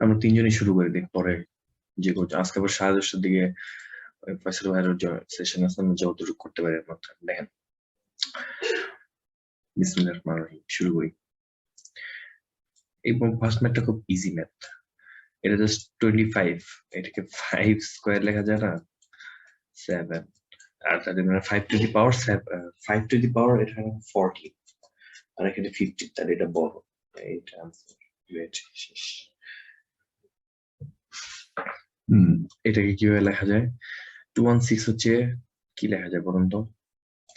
আমরা তিনজনই শুরু করে দিই, পরে যে করছে আজকে আবার 10:30টার দিকে ফয়সাল ভাইয়ের সেশন আছে, আমি যতটুকু করতে পারি মাত্র। দেখেন বিসমিল্লাহির রহমানির রহিম, শুরু করি। এবং ফার্স্ট ম্যাথটা খুব ইজি ম্যাথ, এটা জাস্ট 25, এটাকে 5 স্কোয়ার লেখা যায় না, 7, আর তাদের মানে 5 two the power 5 two the পাওয়ার এখানে 40 আর এখানে 50, তাহলে এটা বড়, এইটা আনসার। শেষ। এটাকে কিভাবে লেখা যায়? 216 হচ্ছে কি লেখা যায় বলুন তো?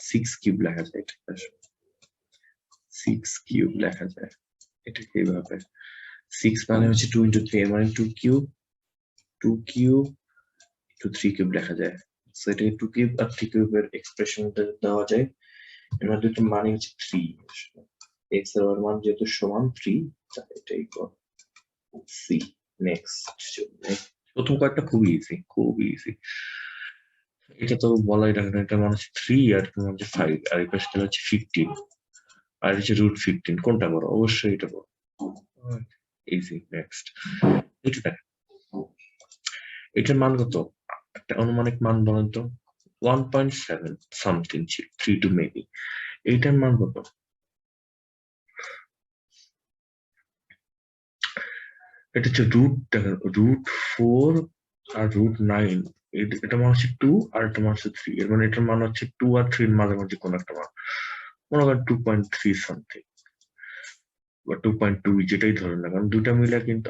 6 কিউব লেখা যায়, এটা 6 কিউব লেখা যায়, এটাকে এইভাবে। 6 মানে হচ্ছে 2 into 3, এর মানে 2 কিউব, 2 কিউব to 3 কিউব লেখা যায়। সো এটাকে 2 কিউব আর 3 কিউবের এক্সপ্রেশনটা দেওয়া যায়, এর মধ্যে একটা মানে হচ্ছে 3, x এর মান যেহেতু সমান 3, তাহলে এটাই সি। নেক্সট, প্রথম কয়েকটা খুবই ইজি, খুবই ইজি। এটা তো বলাই রাখে না, এটা মানে হচ্ছে 3 আর এটা হচ্ছে 5, আর এই পাশে হচ্ছে 15 আর হচ্ছে √15, কোনটা বড়? অবশ্যই এটা বড়। ইজি। নেক্সট, এটা দেখ, এটার মান কত? একটা আনুমানিক মান বলেন তো। 1.7 সামথিং, 32 মেবি। এইটার মান কত? এটা হচ্ছে √4 আর √9, এটা মান হচ্ছে 2 আর এটা মান হচ্ছে 3, এর মানে এটার মান হচ্ছে 2 আর 3 এর মাঝামাঝি কোন একটা মান, মনে করেন 2.3 সামথিং বা 2.2, যেটাই ধরেন না, কারণ দুইটা মিলে কিন্তু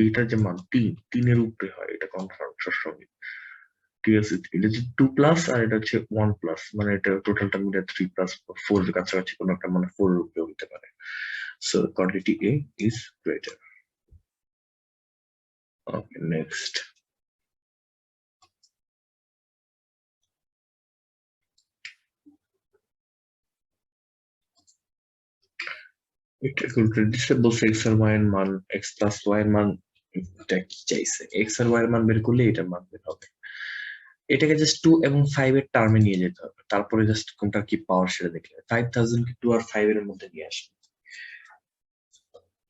এইটার যে মান 3 এর উপরে হয়, এটা কনফার্ম সবসময়। ঠিক আছে, এটা হচ্ছে 2 প্লাস আর এটা হচ্ছে 1 প্লাস, মানে এটা টোটালটা মিলে 3 প্লাস 4 এর কাছাকাছি কোন একটা, মানে 4 এর উপরে হতে পারে। So quantity A is greater. Okay, next. এটা ক্যালকুলেটর বলছে x আর y এর মান, x প্লাস y এর মান, এটা কি চাইছে? x আর y এর মান বের করলে এটার মান বের হবে। এটাকে জাস্ট 2 এবং 5 এর টার্মে নিয়ে যেতে হবে, তারপরে জাস্ট কোনটা কি পাওয়ার সেটা দেখলে 5000 কে 2 আর 5 এর মধ্যে নিয়ে আসবে।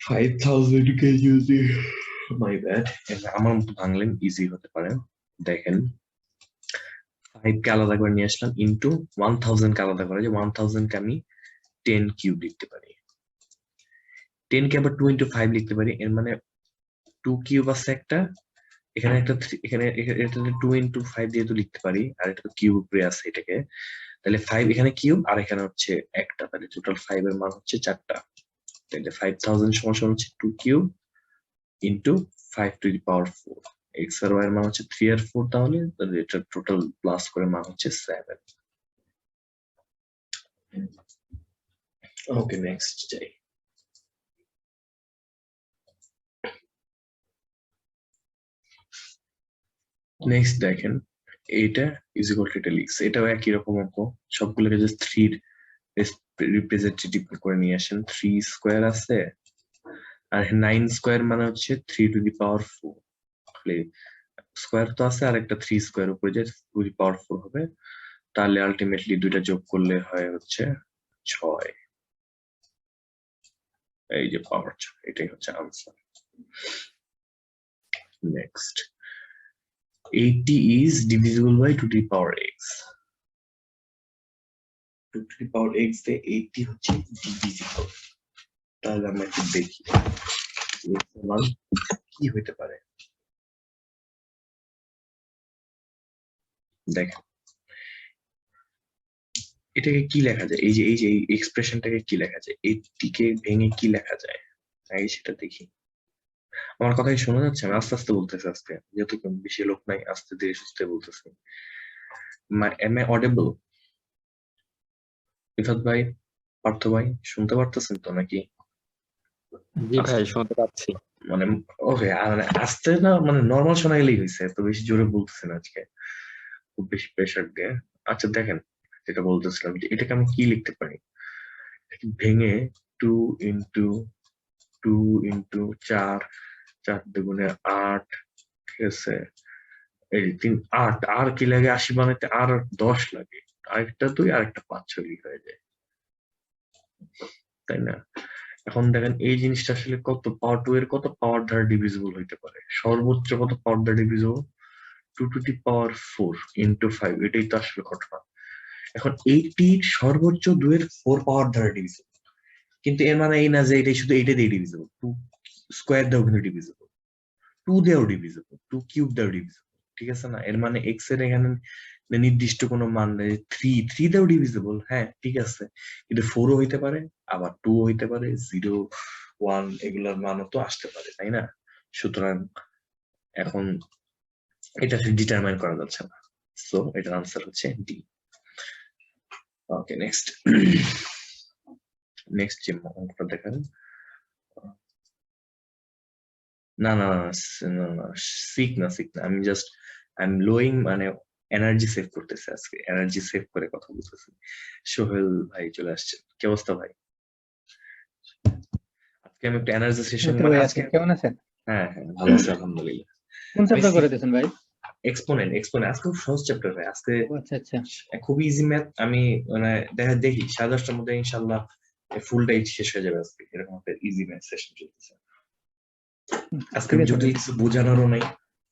5000 কে যদি, মাই ব্যাড, আমার মতো ভাঙলেন ইজি হতে পারে। দেখেন 5 কে আলাদা করে নিয়ে আসলাম, ইনটু 1000 কে আলাদা করে, যে 1000 কে আমি 10 কিউব লিখতে পারি, 10 কে আবার 2 into 5 লিখতে পারি, এর মানে 2 কিউব আছে একটা, এখানে একটা এখানে এটা 2 into 5 যেহেতু লিখতে পারি, আর এটা তো কিউব উপরে আছে এটাকে, তাহলে 5 এখানে কিউব আর এখানে হচ্ছে একটা, তাহলে টোটাল 5 এর মান হচ্ছে 4টা। তাহলে 5000 সমান হচ্ছে 2 cube into 5 to the power 4, x আর y এর মান হচ্ছে 3 আর 4, তাহলে এটা টোটাল প্লাস করে মান হচ্ছে 7। ওকে, নেক্সট যাই। নেক্সট দেখেন, এইটা ইজ ইকুয়াল টু, এটা লিখছে, এটাও একই রকম অঙ্ক, সবগুলোকে জাস্ট 3 রিপ্রেজেন্টেটিভ করে নিয়ে আসেন। 3 স্কোয়ার আছে আর 9 স্কোয়ার মানে হচ্ছে 3 to the power 4, স্কোয়ার তো আছে আর একটা 3 স্কোয়ার উপরে যে 2 the power 4 হবে, তাহলে আলটিমেটলি দুইটা যোগ করলে হয় হচ্ছে 6, এই যে পাওয়ার 6, এটাই হচ্ছে answer. Next, 80 is divisible by 2 to the power x, 2 to the power x তে 80 হচ্ছে ডিভিজিবল, তাহলে আমরা একটু দেখি মান কি হইতে পারে। দেখেন এটাকে কি লেখা যায়, এই যে এই এক্সপ্রেশনটাকে কি লেখা যায়, 80 কে ভেঙে কি লেখা যায়, এই সেটা দেখি। আমার কথাই শোনা যাচ্ছে? আমি আস্তে আস্তে বলতেছি আজকে, যেহেতু বেশি লোক নাই, আস্তে ধীরে সুস্থে বলতেছি। M A audible? রিফাত ভাই, পার্থ ভাই, শুনতে পারতেছেন তো নাকি? জি ভাই, শুনতে পাচ্ছি। মানে ওকে, মানে আস্তে না, মানে নর্মাল শোনা গেলেই হয়েছে, তো বেশি জোরে বলতেছেন আজকে, খুব বেশি প্রেশার দিয়ে। আচ্ছা দেখেন, যেটা বলতেছিলাম, যে এটাকে আমি কি লিখতে পারি, ভেঙে 2 ইন্টু 2 ইন্টু 4, 4 দুগুণে 8, ঠিক আছে, এই 3 8, আর কি লাগে 80 বানাইতে? আর 10 লাগে, আরেকটা 2 আর একটা 5 6 হয়ে যায়, তাই না? এখন দেখেন এই জিনিসটা আসলে কত পাওয়ার 2 এর কত পাওয়ার দ্বারা ডিভিজিবল হইতে পারে, সর্বোচ্চ কত পাওয়ার দ্বারা divisible, 2 to the power 4 into 5, এটাই তো আসলে ঘটনা। এখন এইটি সর্বোচ্চ 2 এর 4 পাওয়ার দ্বারা ডিভিজিবল, কিন্তু এর মানে এই না যে এটাই শুধু এইটা দিয়ে ডিভিজিবল, 2 স্কোয়ার দিয়েও কিন্তু ডিভিজিবল, 2 দিয়েও ডিভিজিবল, 2 কিউব দিয়েও ডিভিজিবল, ঠিক আছে না? এর মানে এক্স এর এখানে নির্দিষ্ট কোনো মান নেই, 3 দিয়েও ডিভিজিবল, হ্যাঁ ঠিক আছে, কিন্তু 4ও হইতে পারে, আবার 2 হইতে পারে, 0 1 এগুলোর মানও তো আসতে পারে, তাই না? সুতরাং এখন এটা ডিটারমাইন করা যাচ্ছে না, সো এটার আনসার হচ্ছে ডি। ওকে নেক্সট, নেক্সট যে অঙ্কটা দেখান, না না না সিক না, আমি জাস্ট আই এম লোয়িং, মানে এনার্জি সেভ করতেছে, আজকে এনার্জি সেভ করে কথা বলতেছি। সোহেল ভাই চলে আসছেন, কি অবস্থা ভাই? আজকে আমি একটা এনার্জি সেশন, মানে আজকে কেমন আছেন? হ্যাঁ হ্যাঁ ভালো আছি আলহামদুলিল্লাহ। কোন চ্যাপ্টার করে দিয়েছেন ভাই? এক্সপোনেন্ট আজকে খুব সহজ চ্যাপ্টার ভাই, আজকে আচ্ছা আচ্ছা, খুবই ইজি ম্যাথ। আমি মানে দেখি 10:30টার মধ্যে ইনশাআল্লাহ ফুলটাই শেষ হয়ে যাবে আজকে, এরকম একটা ইজি ম্যাথ সেশন চলতেছে আজকে। জটিল কিছু বোঝানোরও নাই,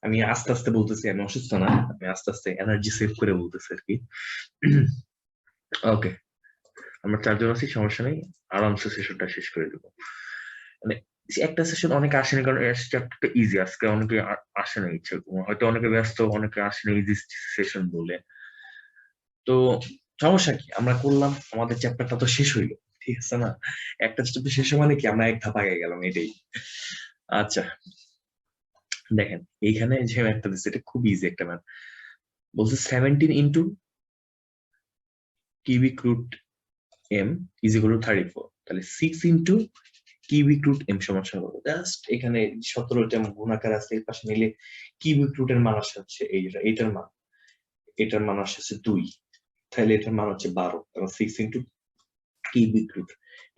আমি আস্তে আস্তে বলতেছি, আমি অসুস্থ না, আমি আস্তে আস্তে এনার্জি সেভ করে বলতেছি আর কি। ওকে, আমরা 4 জন আছি, সমস্যা নেই, আরামসে সেশনটা শেষ করে দেবো। মানে একটা সেশন অনেকে আসেনি কারণ চ্যাপ্টারটা ইজি, আজকে অনেকে আসে না, ইচ্ছে হয়তো অনেকে ব্যস্ত, অনেকে আসে না ইজি সেশন বলে, তো সমস্যা কি, আমরা করলাম, আমাদের চ্যাপ্টারটা তো শেষ হইলো, ঠিক আছে না? একটা চ্যাপ্টার শেষ মানে কি আমরা এক ধাপ আগে গেলাম, এটাই। আচ্ছা দেখেন এইখানে যে ম্যাথটা দিচ্ছে এটা খুব ইজি একটা ম্যাথ, বলছে 17 into cubic root M is equal to 34, তাহলে 6 ইন্টু কিউবিক রুট এম সমান হবে, জাস্ট এখানে 17টা গুণাকার আছে, এর পাশে নিলে কিউবিক রুটের মান আসে হচ্ছে এইটার মান, এটার মান আসে 2, তাহলে এটার মান হচ্ছে 12, এবং 6 ইন্টু কিউবিক রুট,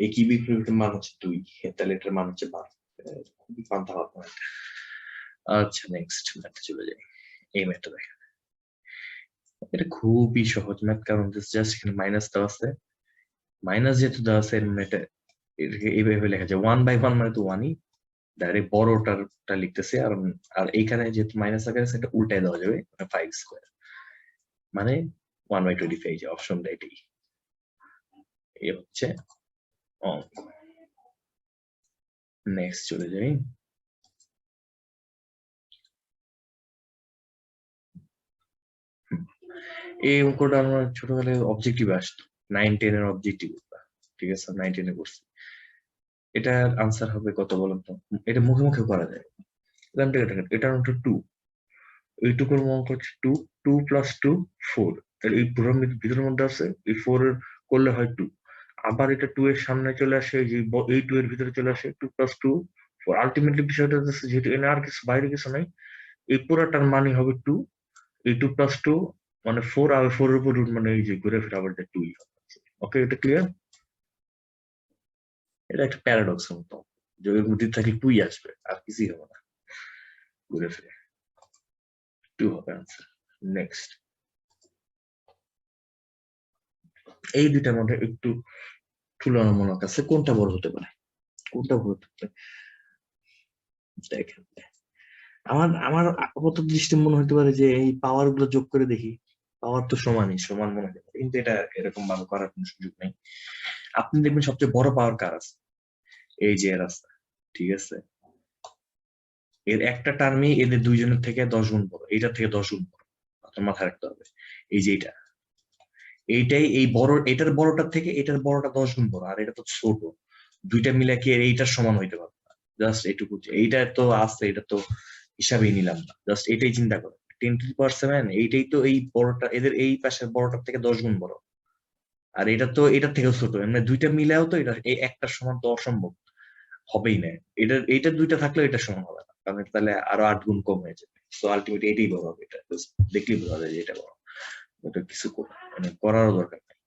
এই কিউবিক রুটের মান হচ্ছে 2, তাহলে এটার মান হচ্ছে 12, খুবই পান্তা ভাত। আচ্ছা নেক্সট ম্যাথে চলে যাই, এই ম্যাথটা দেখেন, এটা খুবই সহজ ম্যাথ, কারণ জাস্ট এখানে মাইনাস দেওয়া আছে, মাইনাস যেহেতু দেওয়া আছে এটা এইভাবে লেখা যায় 1/1 মানে তো 1ই, ডাইরেক্ট বড়টারটা লিখতেছে, আর এইখানে যেহেতু মাইনাস আকারে আছে এটা উল্টায় দেওয়া যাবে, মানে 5 স্কয়ার মানে 1/25, যে অপশনটা এটাই, এই হচ্ছে অঙ্ক। নেক্সট চলে যাই, এই অঙ্কটা আমরা ছোটবেলায় অবজেক্টিভ আসতো, 9-10 এর অবজেক্টিভ, ঠিক আছে 9-10 এ করছি। এটার আনসার হবে কত বলুন তো, এটা মুখে মুখে করা যায়, এটা হচ্ছে 2, এইটুকুর অঙ্ক হচ্ছে 2, 2 + 2 4, তাহলে এই পুরো ভিতরের মধ্যে আছে, এই 4 এর করলে হয় 2, আবার এটা 2 এর সামনে চলে আসে, এই যে এই 2 এর ভিতরে চলে আসে, 2 + 2 4, আলটিমেটলি বিষয়টা হচ্ছে যেহেতু এনে আর কিছু বাইরে কিছু নাই, এই পুরোটার মানই হবে 2, এই 2 + 2 মানে 4, আর 4 এর উপর রুট, মানে এই যে ঘুরে ফিরে আবার 2 ই হবে। ওকে, এটা ক্লিয়ার? এটা একটা প্যারাডক্স মতো, যে এর মধ্যে থাকলে 2 ই আসবে, আর কিছুই হবে না, ঘুরে ফিরে 2 হবে আনসার। নেক্সট, এই দুইটার মধ্যে একটু তুলনামূলক আছে, কোনটা বড় হতে পারে, কোনটা বড় হতে পারে? দেখেন আমার আমার আপাতত দৃষ্টি মনে হতে পারে যে এই পাওয়ার গুলো যোগ করে দেখি, পাওয়ার তো সমান মনে হয়, কিন্তু এটা এরকম ভাবে করার কোনো সুযোগ নেই। আপনি দেখবেন সবচেয়ে বড় পাওয়ার কার আছে, এই যে এর আছে, ঠিক আছে, এর একটা টার্মই এদের দুইজনের থেকে 10 গুণ বড়, এইটার থেকে 10 গুণ বড়, আপনার মাথায় রাখতে হবে। এই যে এইটাই এই বড়, এটার বড়টার থেকে এটার বড়টা 10 গুণ বড়, আর এটা তো ছোট, দুইটা মিলে কি এইটার সমান হইতে পারবে না, জাস্ট এইটুকু, এইটা তো আছে, এটা তো হিসাবেই নিলাম না, জাস্ট এটাই চিন্তা করো, 10⁻⁷, এইটাই তো এই বড়টা, এদের এই পাশের বড়টার থেকে 10 গুণ বড়, আর এটা তো এটার থেকেও ছোট, মানে দুইটা মিলাও তো এটা এই একটার সমান তো অসম্ভব, হবেই না, এইটার দুইটা থাকলে এটা সমান হবে না, কারণ এটা তাহলে আরো 8 গুণ কম হয়ে যাবে, তো আলটিমেটলি এটাই বড় হবে, এটা দেখলেই বোঝা যায় যে এটা বড়, এটা কিছু মানে করারও দরকার নেই।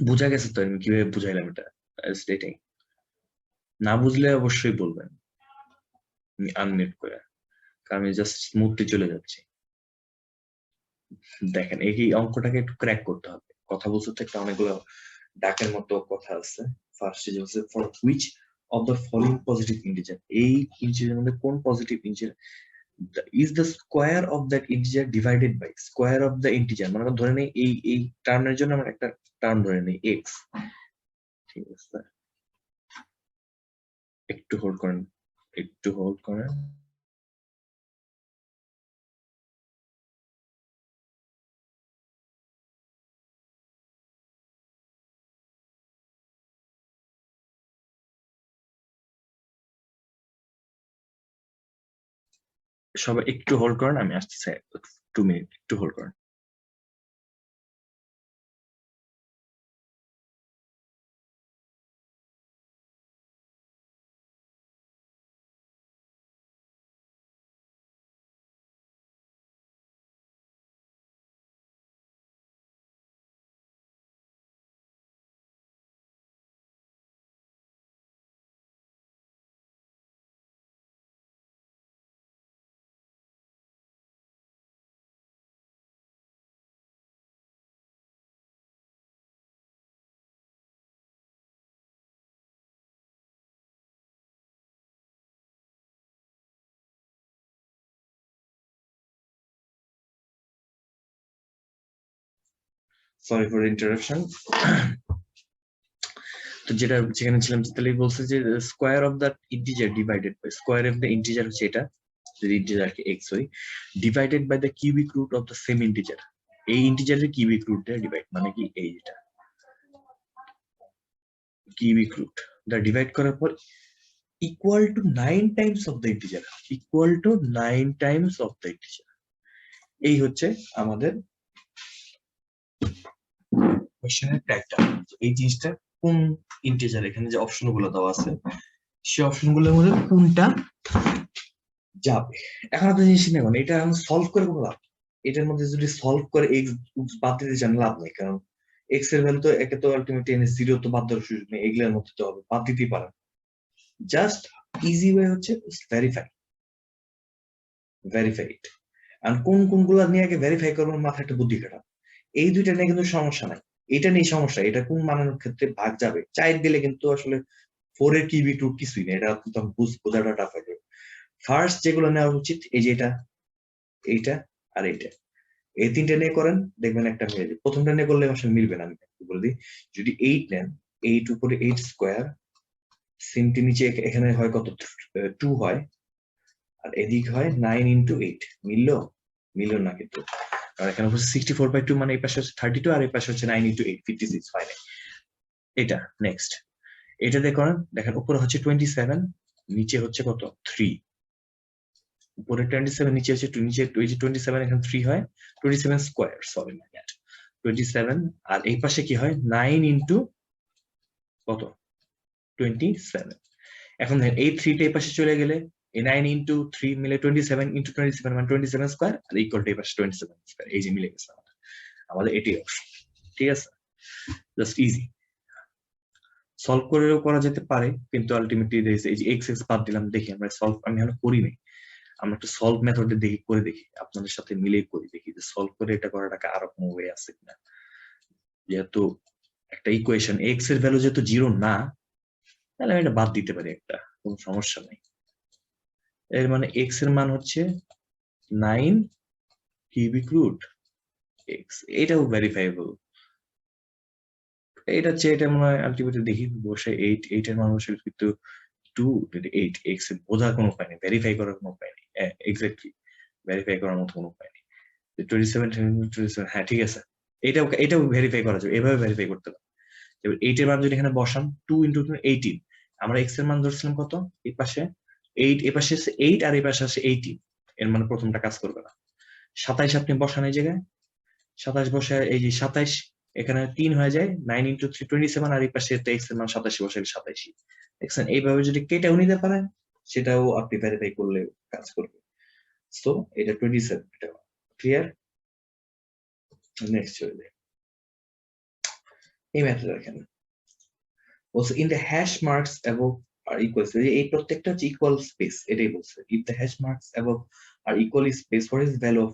বোঝা গেছে তো আমি কিভাবে বুঝাইলাম এটা, এটাই, না বুঝলে অবশ্যই বলবেন, আমি আনমিউট করে, কারণ আমি জাস্ট স্মুথলি চলে যাচ্ছি। দেখেন এই অঙ্কটাকে একটু ক্র্যাক করতে হবে, কথা বলতে থাকতে অনেকগুলো ডাকের মতো কথা আছে। ফার্স্ট যে হচ্ছে for which of the following positive integer, এই ইন্টিজারের মধ্যে কোন positive integer is the square of that integer divided by square of the integer, মানে ধরে নেই এই টার্মের জন্য আমরা একটা টার্ম ধরে নেই x, ঠিক আছে? একটু হোল্ড করেন সবাই একটু হোল্ড করেন, আমি আসতেছি 2 মিনিট, একটু হোল্ড করেন। Sorry for interruption. তো যেখানে ছিলাম, তাহলে বলছে যে square of the integer divided by square of the integer হচ্ছে এটা, যদি ইন্টিজারকে x হয়, divided by the cubic root of the same integer. এই ইন্টিজারের কিউবিক রুট দিয়ে ডিভাইড, মানে কি এই এটা কিউবিক রুট দা ডিভাইড করার পর equal to 9 times of the integer, equal to 9 times of the integer। এই হচ্ছে আমাদের কোশ্চেনের ট্যাগটা। এই জিনিসটা কোন ইন্টিজার, এখানে যে অপশনগুলো দেওয়া আছে সেই অপশনগুলোর মধ্যে কোনটা যাবে। এখন আপনি জিনিস নেবেন, এটা আমি সলভ করে কোনো লাভ, এটার মধ্যে যদি সলভ করে এক্স বাদ দিতে চান লাভ নেই, কারণ এক্স এর ভ্যালু তো একে তো আলটিমেটলি এনে জিরো তো বাদ দেওয়ার সুযোগ নেই, এগুলোর মধ্যে তো হবে, বাদ দিতেই পারেন। জাস্ট ইজি ওয়ে হচ্ছে ভেরিফাই ইট। আর কোনগুলো নিয়ে আগে ভেরিফাই করবেন, মাথায় একটা বুদ্ধি খাটান। এই দুইটা নিয়ে কিন্তু সমস্যা নাই, এটা নিয়ে সমস্যা, এটা কোন মানের ক্ষেত্রে ভাগ যাবে চাই দিলে কিন্তু আসলে 4 এর কিউবিক রুট কিছুই না, এটা একদম বোঝাটা টাফ হয়ে যাবে। ফার্স্ট যেগুলো নেওয়া উচিত এই যে এইটা আর এইটা, এই তিনটা নিয়ে করেন, দেখবেন একটা মিলে যাবে। প্রথমটা নিয়ে করলে আসলে মিলবে না, আমি বলে দিই। যদি 8 নেন, 8 উপরে 8 স্কোয়ার, সিমটি নিচে এখানে হয় কত 2 হয়, আর এদিক হয় 9 ইন্টু 8, মিললো না কিন্তু, আর এখানে হচ্ছে 64/2, মানে এই পাশে হচ্ছে 32 আর এই পাশে হচ্ছে 9 ইন্টু 8 56 হয় না। এটা নেক্সট, এটা দিয়ে করেন, দেখেন উপরে হচ্ছে 27, নিচে হচ্ছে কত 3, উপরে 27, নিচে হচ্ছে 2, নিচে ওই যে 27 এখানে 3 হয়, 27 স্কয়ার, সরি 27, আর এই পাশে কি হয় 9 ইন্টু কত 27। এখন দেখেন এই 3টা এই পাশে চলে গেলে এই 9 ইন্টু 3 মিলে 27 ইন্টু 27 মানে 27 স্কয়ার, আর ইকুয়াল টু এই পাশে 27 স্কয়ার, এই যে মিলে গেছে আমাদের এটাই অপশন। ঠিক আছে, জাস্ট ইজি, সলভ করেও করা যেতে পারে, কিন্তু আলটিমেটলি এই যে এক্স এক্স বাদ দিলাম, দেখি আমরা সলভ, আমি এখনো করি নাই, আমরা একটা সলভ মেথডে দেখি, করে দেখি আপনাদের সাথে মিলে করি, দেখি যে সলভ করে এটা করাটা আরো কোনো ওয়ে আছে কিনা। যেহেতু একটা ইকুয়েশন এক্স এর ভ্যালু যেহেতু 0 না, তাহলে আমি এটা বাদ দিতে পারি, একটা কোনো সমস্যা নাই। এর মানে এক্স এর মান হচ্ছে 9 কিউবিক রুট এক্স, এটাও ভেরিফাইবল। এটা হচ্ছে, এটা মনে হয় আলটিমেটলি দেখি বসে 8 এর মান বসে, কিন্তু 2 8 এক্স এর বোঝার কোনো উপায় নেই, ভেরিফাই করার কোনো উপায় নেই, এক্স্যাক্টলি ভেরিফাই করার মতো কোনো উপায় নেই। 27 হ্যাঁ ঠিক আছে, এটাও ভেরিফাই করা যাবে, এভাবে ভেরিফাই করতে পারে। এবার 8 এর মান যদি এখানে বসান, 2 ইন্টু 18, আমরা এক্স এর মান ধরছিলাম কত, এই পাশে 8, এই পাশে আছে 8 আর এই পাশে আছে 18, এর মানে প্রথমটা কাজ করবে না। 27 আপনি বসান এই জায়গায়, 27 বসে এই যে 27 এখানে 3 হয়ে যায়, 9 ইন্টু 3 27, আর এই পাশে এক্স এর মান 87 বসে 87। দেখছেন, এইভাবে যদি কেটেও নিতে পারেন, সেটাও আপনি ভেরিফাই করলে কাজ করবে। সো এটা 27, এটা ক্লিয়ার। নেক্সট চলে যায় এই মেথড, দেখেন also in the hash marks above are equal, এই প্রত্যেকটা হচ্ছে ইকুয়াল স্পেস, এটাই বলছে if the hash marks above are equally space for is value of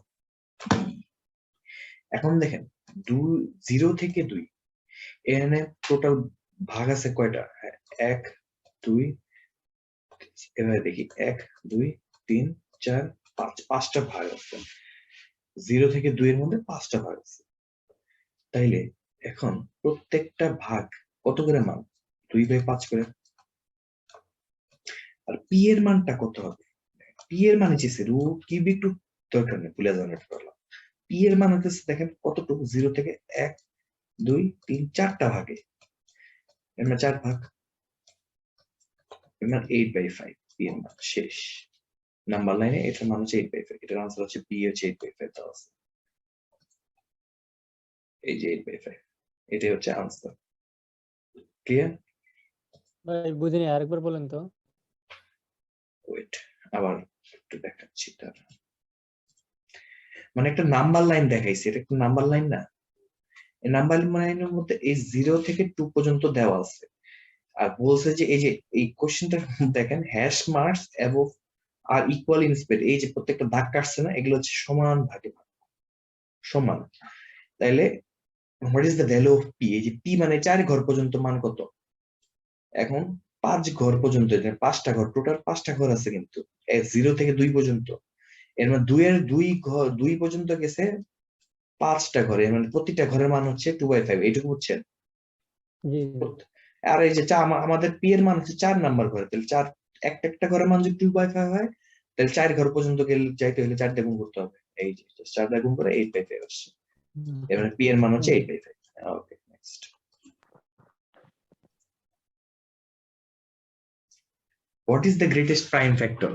এখন দেখেন 0 থেকে 2, এখানে টোটাল ভাগ আছে কয়টা? 1 2 এভাবে দেখি 1 2 3 4 5 5টা ভাগ আছে। 0 থেকে 2 এর মধ্যে 5টা ভাগ আছে। তাইলে এখন প্রত্যেকটা ভাগ কত করে মান? 2/5 করে। আর পি এর মানটা কত হবে? পি এর মান হচ্ছে রুট কিউবিক রুট, দরকার নেই, ভুলে যান এটা করলাম। পি এর মান হচ্ছে দেখেন কতটুকু? 0 থেকে 1 2 3 4টা ভাগে, এর মানে 4 ভাগ, এর মানে 8/5। পি এর মান শেষ। নাম্বার লাইনে এটার মান হচ্ছে 8/5। এটার আনসার হচ্ছে পি হচ্ছে 8/5 দেওয়া আছে। এই যে 8/5, এটাই হচ্ছে আনসার। ক্লিয়ার? ভাই বুঝিনি, আরেকবার বলেন তো। ওয়েট, আবার একটু দেখাচ্ছি তার। মানে একটা নাম্বার লাইন দেখাইছি, এটা একটা নাম্বার লাইন না? এই নাম্বার লাইনের মধ্যে এই 0 থেকে 2 পর্যন্ত দেওয়া আছে। আর বলছে যে এই যে এই কোশ্চেনটা দেখেন, hash marks above are equal in spade, এই যে প্রত্যেকটা দাগ কাটছে না, এগুলো হচ্ছে সমান ভাগে সমান। তাইলে what is the value of P? এই যে পি মানে 4 ঘর পর্যন্ত মান কত? এখন 5 ঘর পর্যন্ত, 5টা ঘর, টোটাল 5টা ঘর আছে কিন্তু 0 থেকে 2 পর্যন্ত। এর মানে 2 এর 2 ঘর 2 পর্যন্ত গেছে 5টা ঘরে, মানে প্রতিটা ঘরের মান হচ্ছে 2/5। এইটুকু বুঝছেন? জি আর এই যে আমাদের পি এর মান হচ্ছে 4 নাম্বার ঘরে, তাহলে 4 একটা ঘরের মান যদি 2/5 হয়, তাহলে 4 ঘর পর্যন্ত গেলে যাইতে হলে 4 দিয়ে গুণ করতে হবে। এই যে 4 দিয়ে গুণ করে 8/5 আসছে। এবারে পি এর মান হচ্ছে 8/5। Okay, next. What is the greatest prime factor?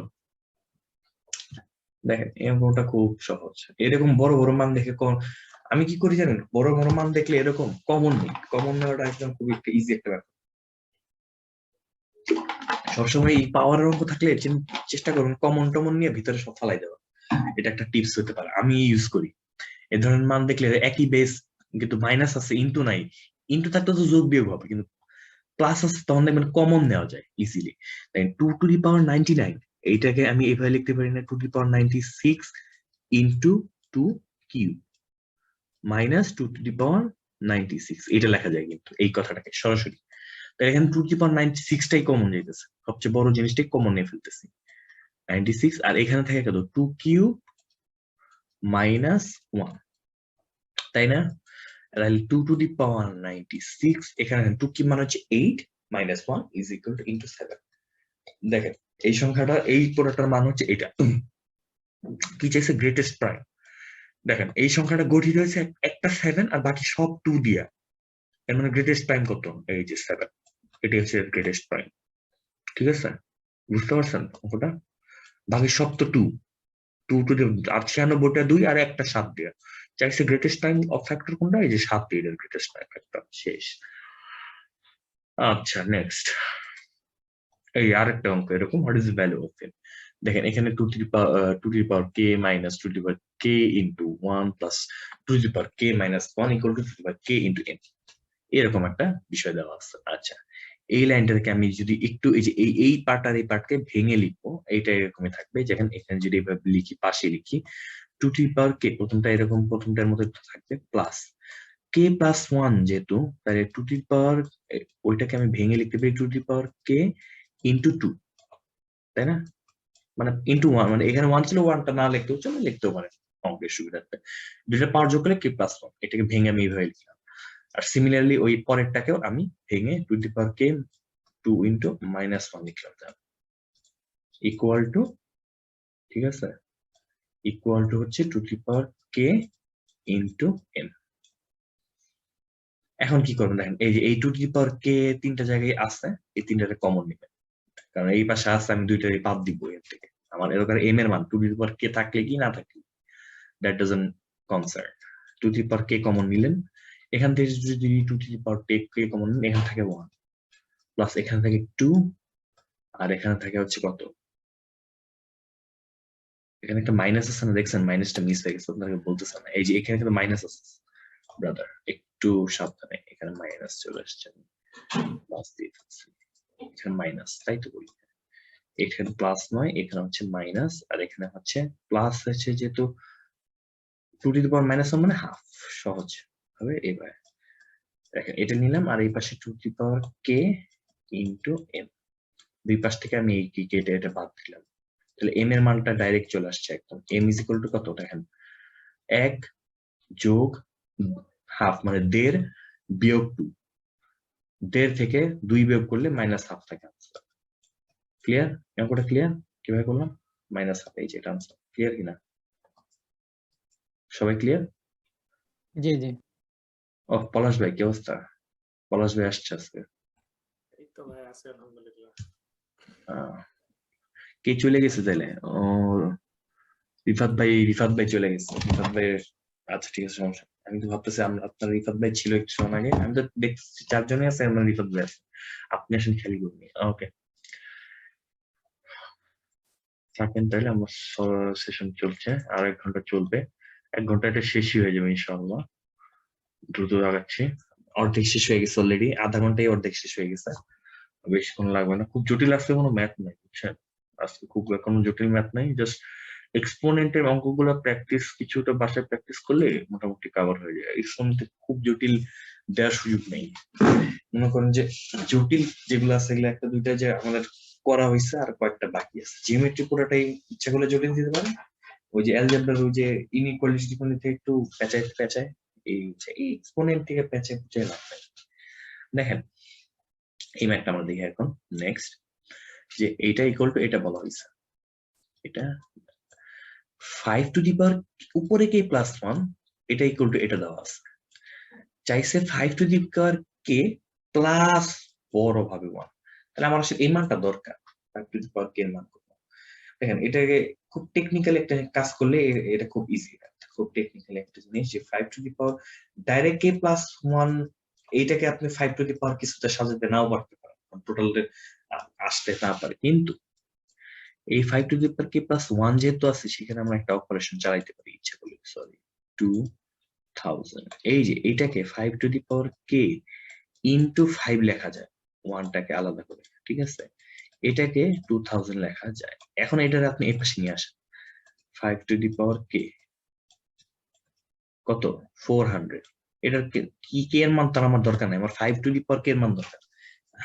দেখেন এই অঙ্কটা খুব সহজ। এরকম বড় বড় মান দেখে আমি কি করি জানেন? বড় বড় মান দেখলে এরকম কমন নেই, কমন নেওয়াটা একদম খুবই একটা ইজি একটা ব্যাপার। সবসময় এই পাওয়ারের অঙ্ক থাকলে চেষ্টা করুন কমন টমন নিয়ে ভিতরে সব ফালাই দেওয়া। এটা একটা টিপস হতে পারে, আমি ইউজ করি। এ ধরনের মান দেখলে একই বেস কিন্তু মাইনাস আছে, ইনটু নাই, ইনটু থাকলে তো যোগ বিয়োগ হবে, কিন্তু প্লাস আছে তখন দেখবেন কমন নেওয়া যায় ইজিলি। তাই 2^99 এইটাকে আমি এভাবে লিখতে পারি না, 2^96 ইনটু 2 কিউব মাইনাস 2^96, এটা লেখা যায় কিন্তু এই কথাটাকে সরাসরি। তাই এখানে 2^96টাই কমন যাইতেছে, সবচেয়ে বড় জিনিসটাই কমন নিয়ে ফেলতেছি 96। আর এখানে থাকে কত? 2 কিউব মাইনাস 1, তাই না? তাহলে 2^96, এখানে 2 কিউব মানে হচ্ছে 8 minus 1 is equal two into 7। দেখেন এই সংখ্যাটা, এই পুরোটার মান হচ্ছে এটা। কি চাইছে? Greatest prime. দেখেন এই সংখ্যাটা গঠিত হয়েছে একটা 7 আর বাকি সব 2 দিয়া। এর মানে গ্রেটেস্ট প্রাইম কত? এই যে 7। এটি হচ্ছে গ্রেটেস্ট প্রাইম। ঠিক আছে, বুঝতে পারছেন অঙ্কটা? বাকি সব তো 2 টু আর 96টা 2 আর একটা 7 দিয়া চাইছে গ্রেটেস্ট প্রাইম অফ ফ্যাক্টর কোনটা? এই যে 7 এর গ্রেটেস্ট প্রাইম ফ্যাক্টর। শেষ। আচ্ছা, নেক্সট। এই আরেকটা অঙ্ক এরকম, what is the value of N? দেখেন এখানে 2^k minus 2^k into 1 plus 2^k minus 1 equal to 2^k into n, এরকম একটা বিষয় দেওয়া আছে। আচ্ছা, এই লাইনটাকে আমি যদি একটু এই যে এই পার্ট আর এই পার্টকে ভেঙে লিখবো, এইটা এরকমই থাকবে। যেখানে এখানে যদি এভাবে লিখি, পাশে লিখি 2^k, প্রথমটা এরকম প্রথমটার মতো থাকবে, প্লাস k প্লাস 1 যেহেতু, তাহলে 2^, ওইটাকে আমি ভেঙে লিখতে পারি 2^k ইন্টু 2, তাই না? মানে ইন্টু 1, মানে এখানে 1 ছিল, 1টা না লিখতেও চলে, লিখতেও পারে অঙ্কের সুবিধার্থে। দুইটা পাওয়ার যোগ করলে k প্লাস 1, এটাকে ভেঙে আমি এইভাবে লিখলাম। আর সিমিলারলি ওই পরেরটাকেও আমি ভেঙে 2^k 2 ইন্টু মাইনাস 1 লিখলাম, ইকুয়াল টু, ঠিক আছে, ইকুয়াল টু হচ্ছে 2^k ইন্টু n। এখন কি করবেন? দেখেন এই যে এই 2^k তিনটা জায়গায় আছে, এই তিনটাকে কমন নেবেন, কারণ এই পাশে আছে, আমি দুইটারই বাদ দিব এর থেকে। আমার এরকম m এর মান 2^k থাকলে কি না থাকলে that doesn't concern. 2^k common নিলেন, এখান থেকে যদি 2^k কমন নিন, এখান থেকে 1 প্লাস এখান থেকে 2, আর এখানে থাকে হচ্ছে কত? এখানে একটা মাইনাস আছে না, দেখছেন? মাইনাসটা মিস হয়ে গেছে, আপনাকে বলতেছে না। এই যে এখানে কিন্তু মাইনাস আছে ব্রাদার, একটু সাবধানে, এখানে মাইনাস চলে আসছে, প্লাস দিয়ে ফেলছি, এখানে মাইনাস, তাই তো বলি। এখানে প্লাস নয়, এখানে হচ্ছে মাইনাস, আর এখানে হচ্ছে প্লাস হচ্ছে, যেহেতু 2^-1 মানে হাফ, সহজ হবে এবার। দেখেন এটা নিলাম আর এই পাশে 2 টু দি পাওয়ার কে ইনটু এম, দুই পাশ থেকে আমি এই কি কেটে এটা বাদ দিলাম, তাহলে এম এর মানটা ডাইরেক্ট চলে আসছে একদম। এম ইজ ইকুয়াল টু কত দেখেন, 1 যোগ হাফ মানে 1.5 বিয়োগ 2, 1.5 থেকে 2 বিয়োগ করলে -1/2 থাকে আনসার। ক্লিয়ার? অঙ্কটা ক্লিয়ার? কিভাবে করলাম? -1/2, এই যে এটা আনসার। ক্লিয়ার কিনা সবাই? ক্লিয়ার? জি জি ও পলাশ ভাই কি অবস্থা? পলাশ ভাই আসছে আজকে। এই তো ভাই আছে আলহামদুলিল্লাহ। কে চলে গেছে তাহলে? ও রিফাত ভাই চলে গেছে। রিফাত ভাই, আচ্ছা ঠিক আছে, সমস্যা নেই। আমি তো ভাবতেছি আপনার রিফাত ভাই ছিল একটু সময় আগে, আমি তো দেখছি 4 জনই আছে, আমরা রিফাত ভাই আছে, আপনি আসেন খেলি করবি। ওকে থাকেন তাহলে, আমার সেশন চলছে আর 1 ঘন্টা চলবে, 1 ঘন্টা এটা শেষই হয়ে যাবে ইনশাআল্লাহ। দ্রুত আগাচ্ছি, অর্ধেক শেষ হয়ে গেছে অলরেডি, আধা ঘন্টায় অর্ধেক শেষ হয়ে গেছে, বেশিক্ষণ লাগবে না। খুব জটিল আজকে কোনো ম্যাথ নাই বুঝছেন, আজকে খুব কোনো জটিল ম্যাথ নাই, জাস্ট এক্সপোনেন্টের অঙ্কগুলো প্র্যাকটিস, কিছুটা বাসায় প্র্যাকটিস করলে মোটামুটি কভার হয়ে যায়। এক্সপোনেন্টে খুব জটিল দেওয়ার সুযোগ নেই। মনে করেন যে জটিল যেগুলো আছে এগুলো একটা দুইটা যে আমাদের করা হয়েছে, আর কয়েকটা বাকি আছে। জিওমেট্রি পুরোটাই ইচ্ছা করলে জটিল দিতে পারে, ওই যে অ্যালজেব্রার ওই যে ইনইকুয়ালিটি থেকে একটু পেঁচায় এই এক্সপোনেন্ট থেকে পেঁচায় লাভ নাই। দেখেন এই ম্যাথটা আমরা দেখি এখন। নেক্সট যে এইটা ইকুয়াল টু এটা বলা হয়েছে, এটা 5 টু দি পাওয়ার উপরে কে প্লাস 1, এটা ইকুয়াল টু এটা দেওয়া আছে, চাইছে 5 two the power k plus বড় ভাবে 1, তাহলে আমার আসলে এই মানটা দরকার, 5 টু দি পাওয়ার কে এর মান করব। দেখেন এটাকে খুব টেকনিক্যাল একটা কাজ করলে এটা খুব ইজি, খুব টেকনিক্যাল একটা জিনিস যে 5 two the power direct k plus 1, এইটাকে আপনি 5 টু দি পাওয়ার কিছুটা সাজাতে নাও পারতে পারেন, টোটাল আসতে না পারে, কিন্তু এই 5 two the power k plus 1 যেহেতু আছে, সেখানে আমরা একটা অপারেশন চালাইতে পারি ইচ্ছা করলে। সরি 2000, এই যে এটাকে 5 টু দি পাওয়ার কে ইনটু 5 লেখা যায়, 1টাকে আলাদা করে, ঠিক আছে? এটাকে 2000 লেখা যায়। এখন এটার আপনি এই পাশে নিয়ে আসেন, 5 টু দি পাওয়ার কে কত 400, এটার কি কে এর মান তার আমার দরকার নাই, আমার 5 টু দি পাওয়ার কে এর মান দরকার,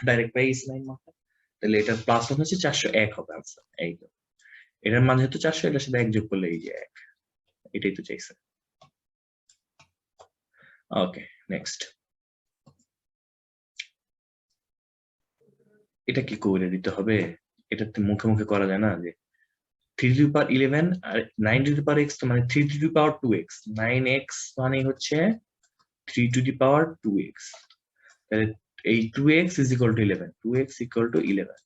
ডাইরেক্ট পাই গেছি না মানটা, তাহলে এটার প্লাস হচ্ছে 401 হবে আনসার। এই তো এটার মান যেহেতু 400, এটার সাথে 1 যোগ করলে এই যে 1, এটাই তো চাইছে। ওকে নেক্সট, এটা কি করে দিতে হবে? এটাতে মুখে মুখে করা যায় না, যে 3 টু দি পাওয়ার 11 আর 9 টু দি পাওয়ার x, মানে 3 to the power 2x, 9x মানে হচ্ছে 3 টু দি পাওয়ার 2x, তাহলে এই 2x is equal two 11, 2x equal to 11।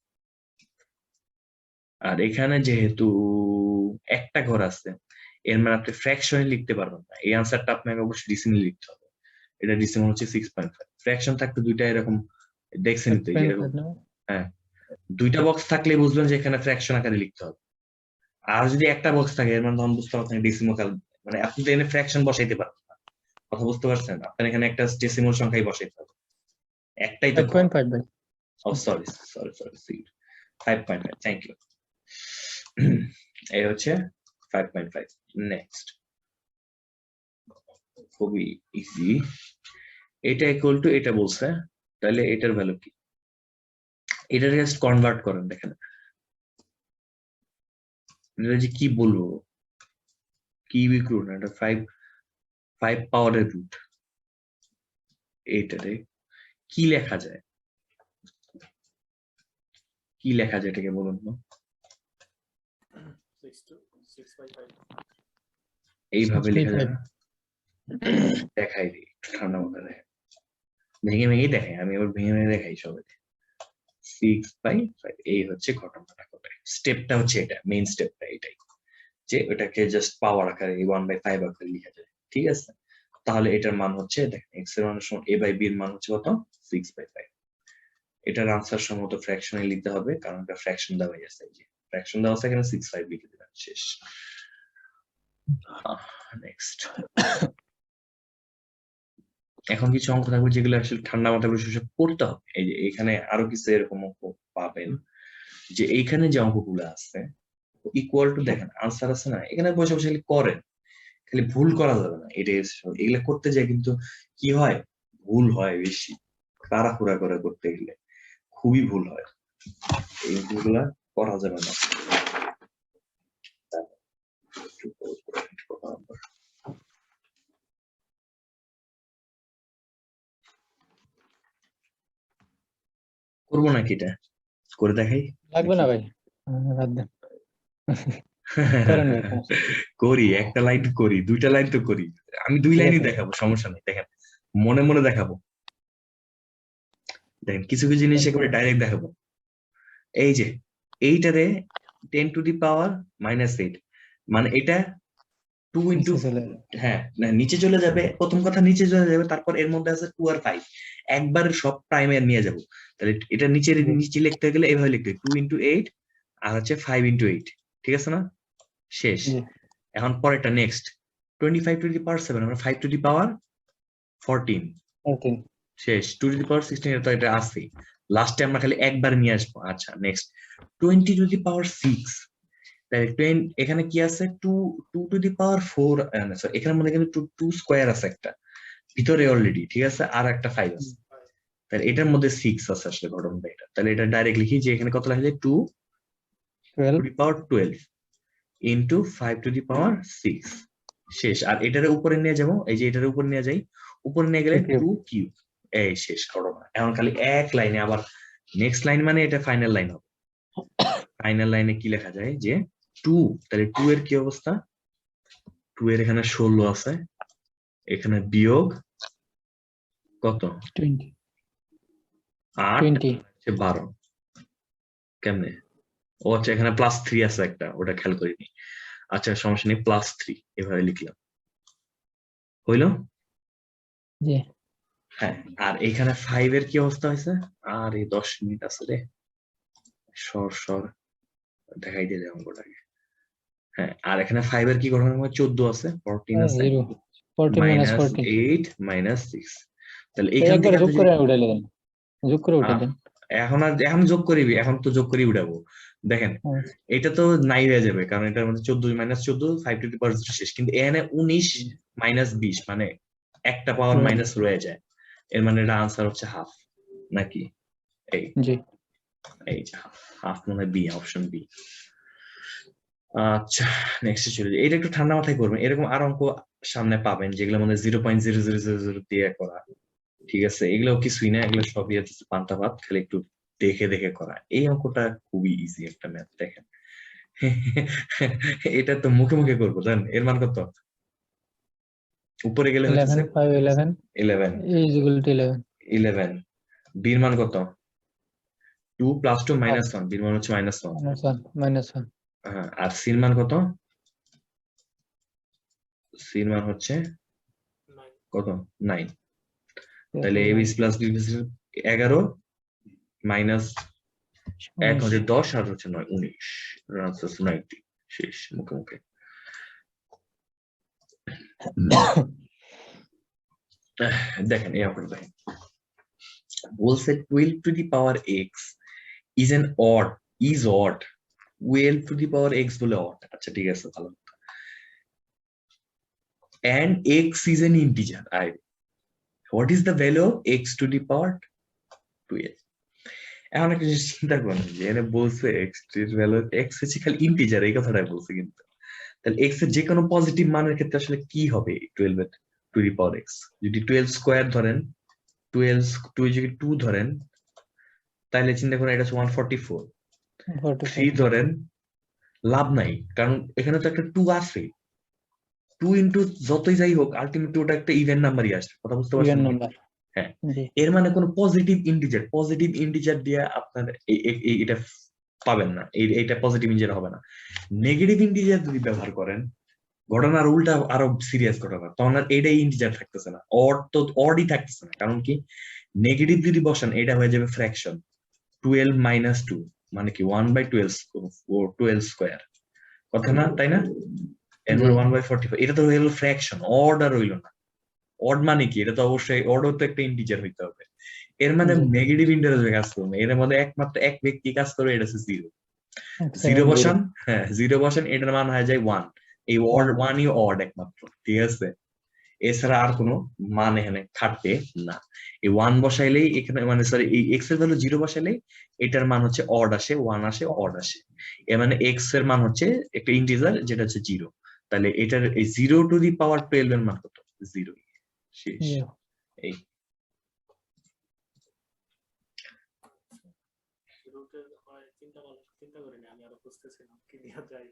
আর এখানে যেহেতু একটা ঘর আছে, এর মানে আপনি ফ্র্যাকশনে লিখতে পারবেন না, এই আনসারটা আপনাকে অবশ্যই ডিসিমালে লিখতে হবে। এটা ডিসিমাল হচ্ছে 6.5, ফ্র্যাকশন থাকতে দুইটা এরকম দেখছেন তো, এই যে এরকম, হ্যাঁ দুইটা বক্স থাকলে বুঝবেন যে এখানে ফ্র্যাকশন আকারে লিখতে হবে, আর যদি একটা বক্স থাকে এর মানে তখন বুঝতে পারছেন ডেসিমাল, মানে আপনি তো এখানে ফ্র্যাকশন বসাইতে পারবেন না, কথা বুঝতে পারছেন? আপনার এখানে একটা ডেসিমাল সংখ্যাই বসাইতে হবে, একটাই তো। 5.5 ভাই। ও সরি 5.5, থ্যাংক ইউ। এই হচ্ছে 5.5। নেক্সট খুবই ইজি, এটা ইকুয়াল টু এটা বলছে, তাহলে এটার ভ্যালু কি, এটা জাস্ট কনভার্ট করেন। দেখেন এটা যে কি বলবো, কিউবিক রুট, এটা 5 পাওয়ারের রুট, এইটাতে কি লেখা যায়, কি লেখা যায় এটাকে বলুন তো? 6/5 এইভাবে লেখা যায় না? দেখাই দিই একটু ঠান্ডা মাথায়, দেখেন ভেঙে ভেঙে দেখাই, আমি আবার ভেঙে ভেঙে দেখাই সবাইকে। 6/5, এই হচ্ছে ঘটনাটা ঘটে, স্টেপটা হচ্ছে এটা, মেইন স্টেপটা এটাই, যে ওটাকে জাস্ট পাওয়ার আকারে 1/5 আকারে লেখা যায়, ঠিক আছে? তাহলে এটার মান হচ্ছে, দেখেন x এর মানের সমান a বাই b এর মান হচ্ছে কত, 6/5। এটার আনসার সম্ভবত ফ্র্যাকশনে লিখতে হবে, কারণ এটা ফ্র্যাকশন দেওয়া আছে, এই যে ফ্র্যাকশন দেওয়া আছে, এখানে 6/5 লিখে দিলাম, শেষ। নেক্সট, এখন কিছু অঙ্ক থাকবে যেগুলো আসলে ঠান্ডা মাথায় বসে বসে পড়তে হবে। এই যে এখানে আরো কিছু এরকম অঙ্ক পাবেন, যে এইখানে যে অঙ্কগুলো আছে ইকুয়াল টু, দেখেন আনসার আছে না, এখানে বসে বসে করেন, খালি ভুল করা যাবে না, এগুলা করতে যায় কিন্তু কি হয়, ভুল হয় বেশি, তাড়াহুড়া করে করতে গেলে খুবই ভুল হয়, এই ভুলগুলা করা যাবে না। করবো নাকি এটা করে দেখাই? লাগবে না ভাই, বাদ দেন। করেন ভাই, সমস্যা নেই। করি, একটা লাইন করি, দুইটা লাইন তো করি, আমি 2 ঠিক লাইনই আছে। দেখাবো, সমস্যা নেই। দেখেন মনে মনে দেখাবো, দেখেন কিছু কিছু জিনিস একেবারে ডাইরেক্ট দেখাবো। এই যে এইটারে 10⁻⁻8, মানে এটা 2 ইন্টু, নিচে চলে যাবে। হ্যাঁ না, নিচে চলে যাবে, প্রথম কথা নিচে চলে যাবে, তারপর এর মধ্যে আছে 2 আর 5, একবার সব প্রাইমে নিয়ে যাব। তাহলে এটা নিচে নিচে লিখতে গেলে এভাবে লিখতে 2 × 8 আর হচ্ছে 5 × 8, ঠিক আছে না? শেষ। জি, এখন পরেরটা নেক্সট 25⁻7, আমরা 5⁻14, 14 শেষ। 2⁻16 এটা তো এটা আছে, লাস্টে আমরা খালি একবার নিয়ে আসবো। আচ্ছা নেক্সট 20⁻6, তাহলে এখানে কি আছে 2⁻4, সরি এখানে মনে কিন্তু 2 স্কোয়ার আছে একটা ভিতরে অলরেডি, ঠিক আছে, আর একটা 5 আছে, তাহলে এটার মধ্যে 6 আছে আসলে ঘটনাটা এটা। তাহলে এটা ডাইরেক্ট লিখি যে এখানে কত লেখা যায় 2⁻12 ইন্টু 5⁻6, শেষ। আর এটার উপরে নিয়ে যাবো, এই যে এটার উপর নিয়ে যাই, উপরে নিয়ে গেলে 2 কিউব, এই শেষ ঘটনা। এখন খালি এক লাইনে আবার নেক্সট লাইন, মানে এটা ফাইনাল লাইন হবে। ফাইনাল লাইনে কি লেখা যায় যে 2, তাহলে 2 এর কি অবস্থা, 2 এর এখানে 16 আছে, এখানে বিয়োগ কত 20 8, 20 হচ্ছে 12, কেমনে? ও আচ্ছা, এখানে +3 আছে একটা, ওটা খেয়াল করিনি। আচ্ছা সমস্যা নেই, +3 এভাবে লিখলাম, হইলো? জি। হ্যাঁ, আর এখানে 5 এর কি অবস্থা হয়েছে? আর এই 10 মিনিট আছে রে, সর দেখাই দিয়ে যাও অঙ্কটাকে। হ্যাঁ, আর এখানে 5 এর কি ঘটনা, 14 আছে, 14 আছে, 0 14 minus 14 -8 -6, তাহলে এই এখান থেকে একবারে যোগ করে উঠাইলে দেন, যোগ করে উঠাই দেন। এখন যোগ করিবি, এখন তো যোগ করে উঠাবো। দেখেন হুম, এটা তো নাই হয়ে যাবে, কারণ এটার মধ্যে 14 -14 5⁻0 শেষ, কিন্তু এখানে 19 -20, মানে একটা পাওয়ার হুম, মাইনাস রয়ে যায়, এর মানে এটা আনসার হচ্ছে হাফ নাকি? এই জি। এই যে হাফ, মানে বি, অপশন বি। আচ্ছা নেক্সট চলে যাই, এটা একটু ঠান্ডা মাথায় করবেন, এরকম আর অঙ্ক সামনে পাবেন যেগুলো মানে 0.0000 দিয়ে করা, ঠিক আছে, এগুলো কিছুই না, এগুলো সবই হচ্ছে পান্তা ভাত, খালি একটু দেখে দেখে করা। এই অঙ্কটা খুবই ইজি একটা ম্যাথ, দেখেন এটা তো মুখে মুখে করবো, জান এর মান কত? উপরে গেলে 11 হচ্ছে 5 11 11, is equal to 11 11, বির মান কত? 2 + 2 -1, বির মান হচ্ছে -1, minus 1 হ্যাঁ, আর সির মান কত? সির মান হচ্ছে কত? 9, তাহলে a b plus b 11 minus 1 হচ্ছে 10 আর হচ্ছে 9 19, আনসার হচ্ছে 90, শেষ মুখে মুখে। দেখেন এই অঙ্কটা দেখেন, বলছে 12⁻x is an odd, is odd, 12⁻x বলে odd, আচ্ছা ঠিক আছে ভালো, and x is an integer, what is the value of x to the power 12? এখন একটা জিনিস চিন্তা করেন যে এখানে বলছে x এর ভ্যালু, x হচ্ছে খালি ইন্টিজার, এই কথাটাই বলছে, কিন্তু তাহলে x এর যে কোনো পজিটিভ মানের ক্ষেত্রে আসলে কি হবে 12 এর টু দি পাওয়ার x? যদি 12 স্কয়ার ধরেন, 12 যদি 2 ধরেন, তাহলে চিন্তা করেন এটা হচ্ছে 144, 3 ধরেন, লাভ নাই, কারণ এখানে তো একটা 2 আছে, 2 ইনটু যতই যাই হোক আলটিমেটলি ওটা একটা ইভেন নাম্বারই আসবে, কথা বুঝতে ইভেন পারছেন? নাম্বার। হ্যাঁ, জি, এর মানে কোনো পজিটিভ ইন্টিজার দিয়ে আপনার এটা পাবেন না, এইটা পজিটিভ ইন্টিজার হবে না। নেগেটিভ ইন্টিজার যদি ব্যবহার করেন, ঘটনার উল্টা আরো সিরিয়াস ঘটনা, তখন আর এটাই ইন্টিজার থাকতেছে না, অড তো অডই থাকতেছে না, কারণ কি নেগেটিভ যদি বসান এটা হয়ে যাবে ফ্র্যাকশন, 12 - 2 মানে কি 1/12 স্কয়ার, কথা না তাই না? এর জি, মানে 1/45, এটা তো হলো ফ্র্যাকশন, অড আর হইলো না। অড মানে কি, এটা তো অবশ্যই অডও তো একটা ইন্টিজার হইতে হবে, এর মানে জি। নেগেটিভ ইন্টিজার কাজ করবে, এর মধ্যে একমাত্র এক ব্যক্তি কাজ করবে, এটা হচ্ছে 0, জিরো 7 বসান, 0 হ্যাঁ 0 বসান, এটার মান হয়ে যায় 1, এই 1 ওয়ানই অড একমাত্র, ঠিক আছে? এছাড়া আর কোনো মান এখানে থাকবে না। এই 1 বসাইলেই এখানে মানে সরি এই x এর ভ্যালু 0 বসাইলেই এটার মান হচ্ছে অড আসে, 1 আসে, অড আসে। এর মানে x এর মান হচ্ছে একটা ইন্টিজার যেটা হচ্ছে 0। তাহলে এটার এই 0 টু দি পাওয়ার 12 এর মান কত? 0। শেষ। Zero. এই রুটের হয় চিন্তা করিনি, আমি আরো বুঝতেছিলাম কি দেওয়া যায়।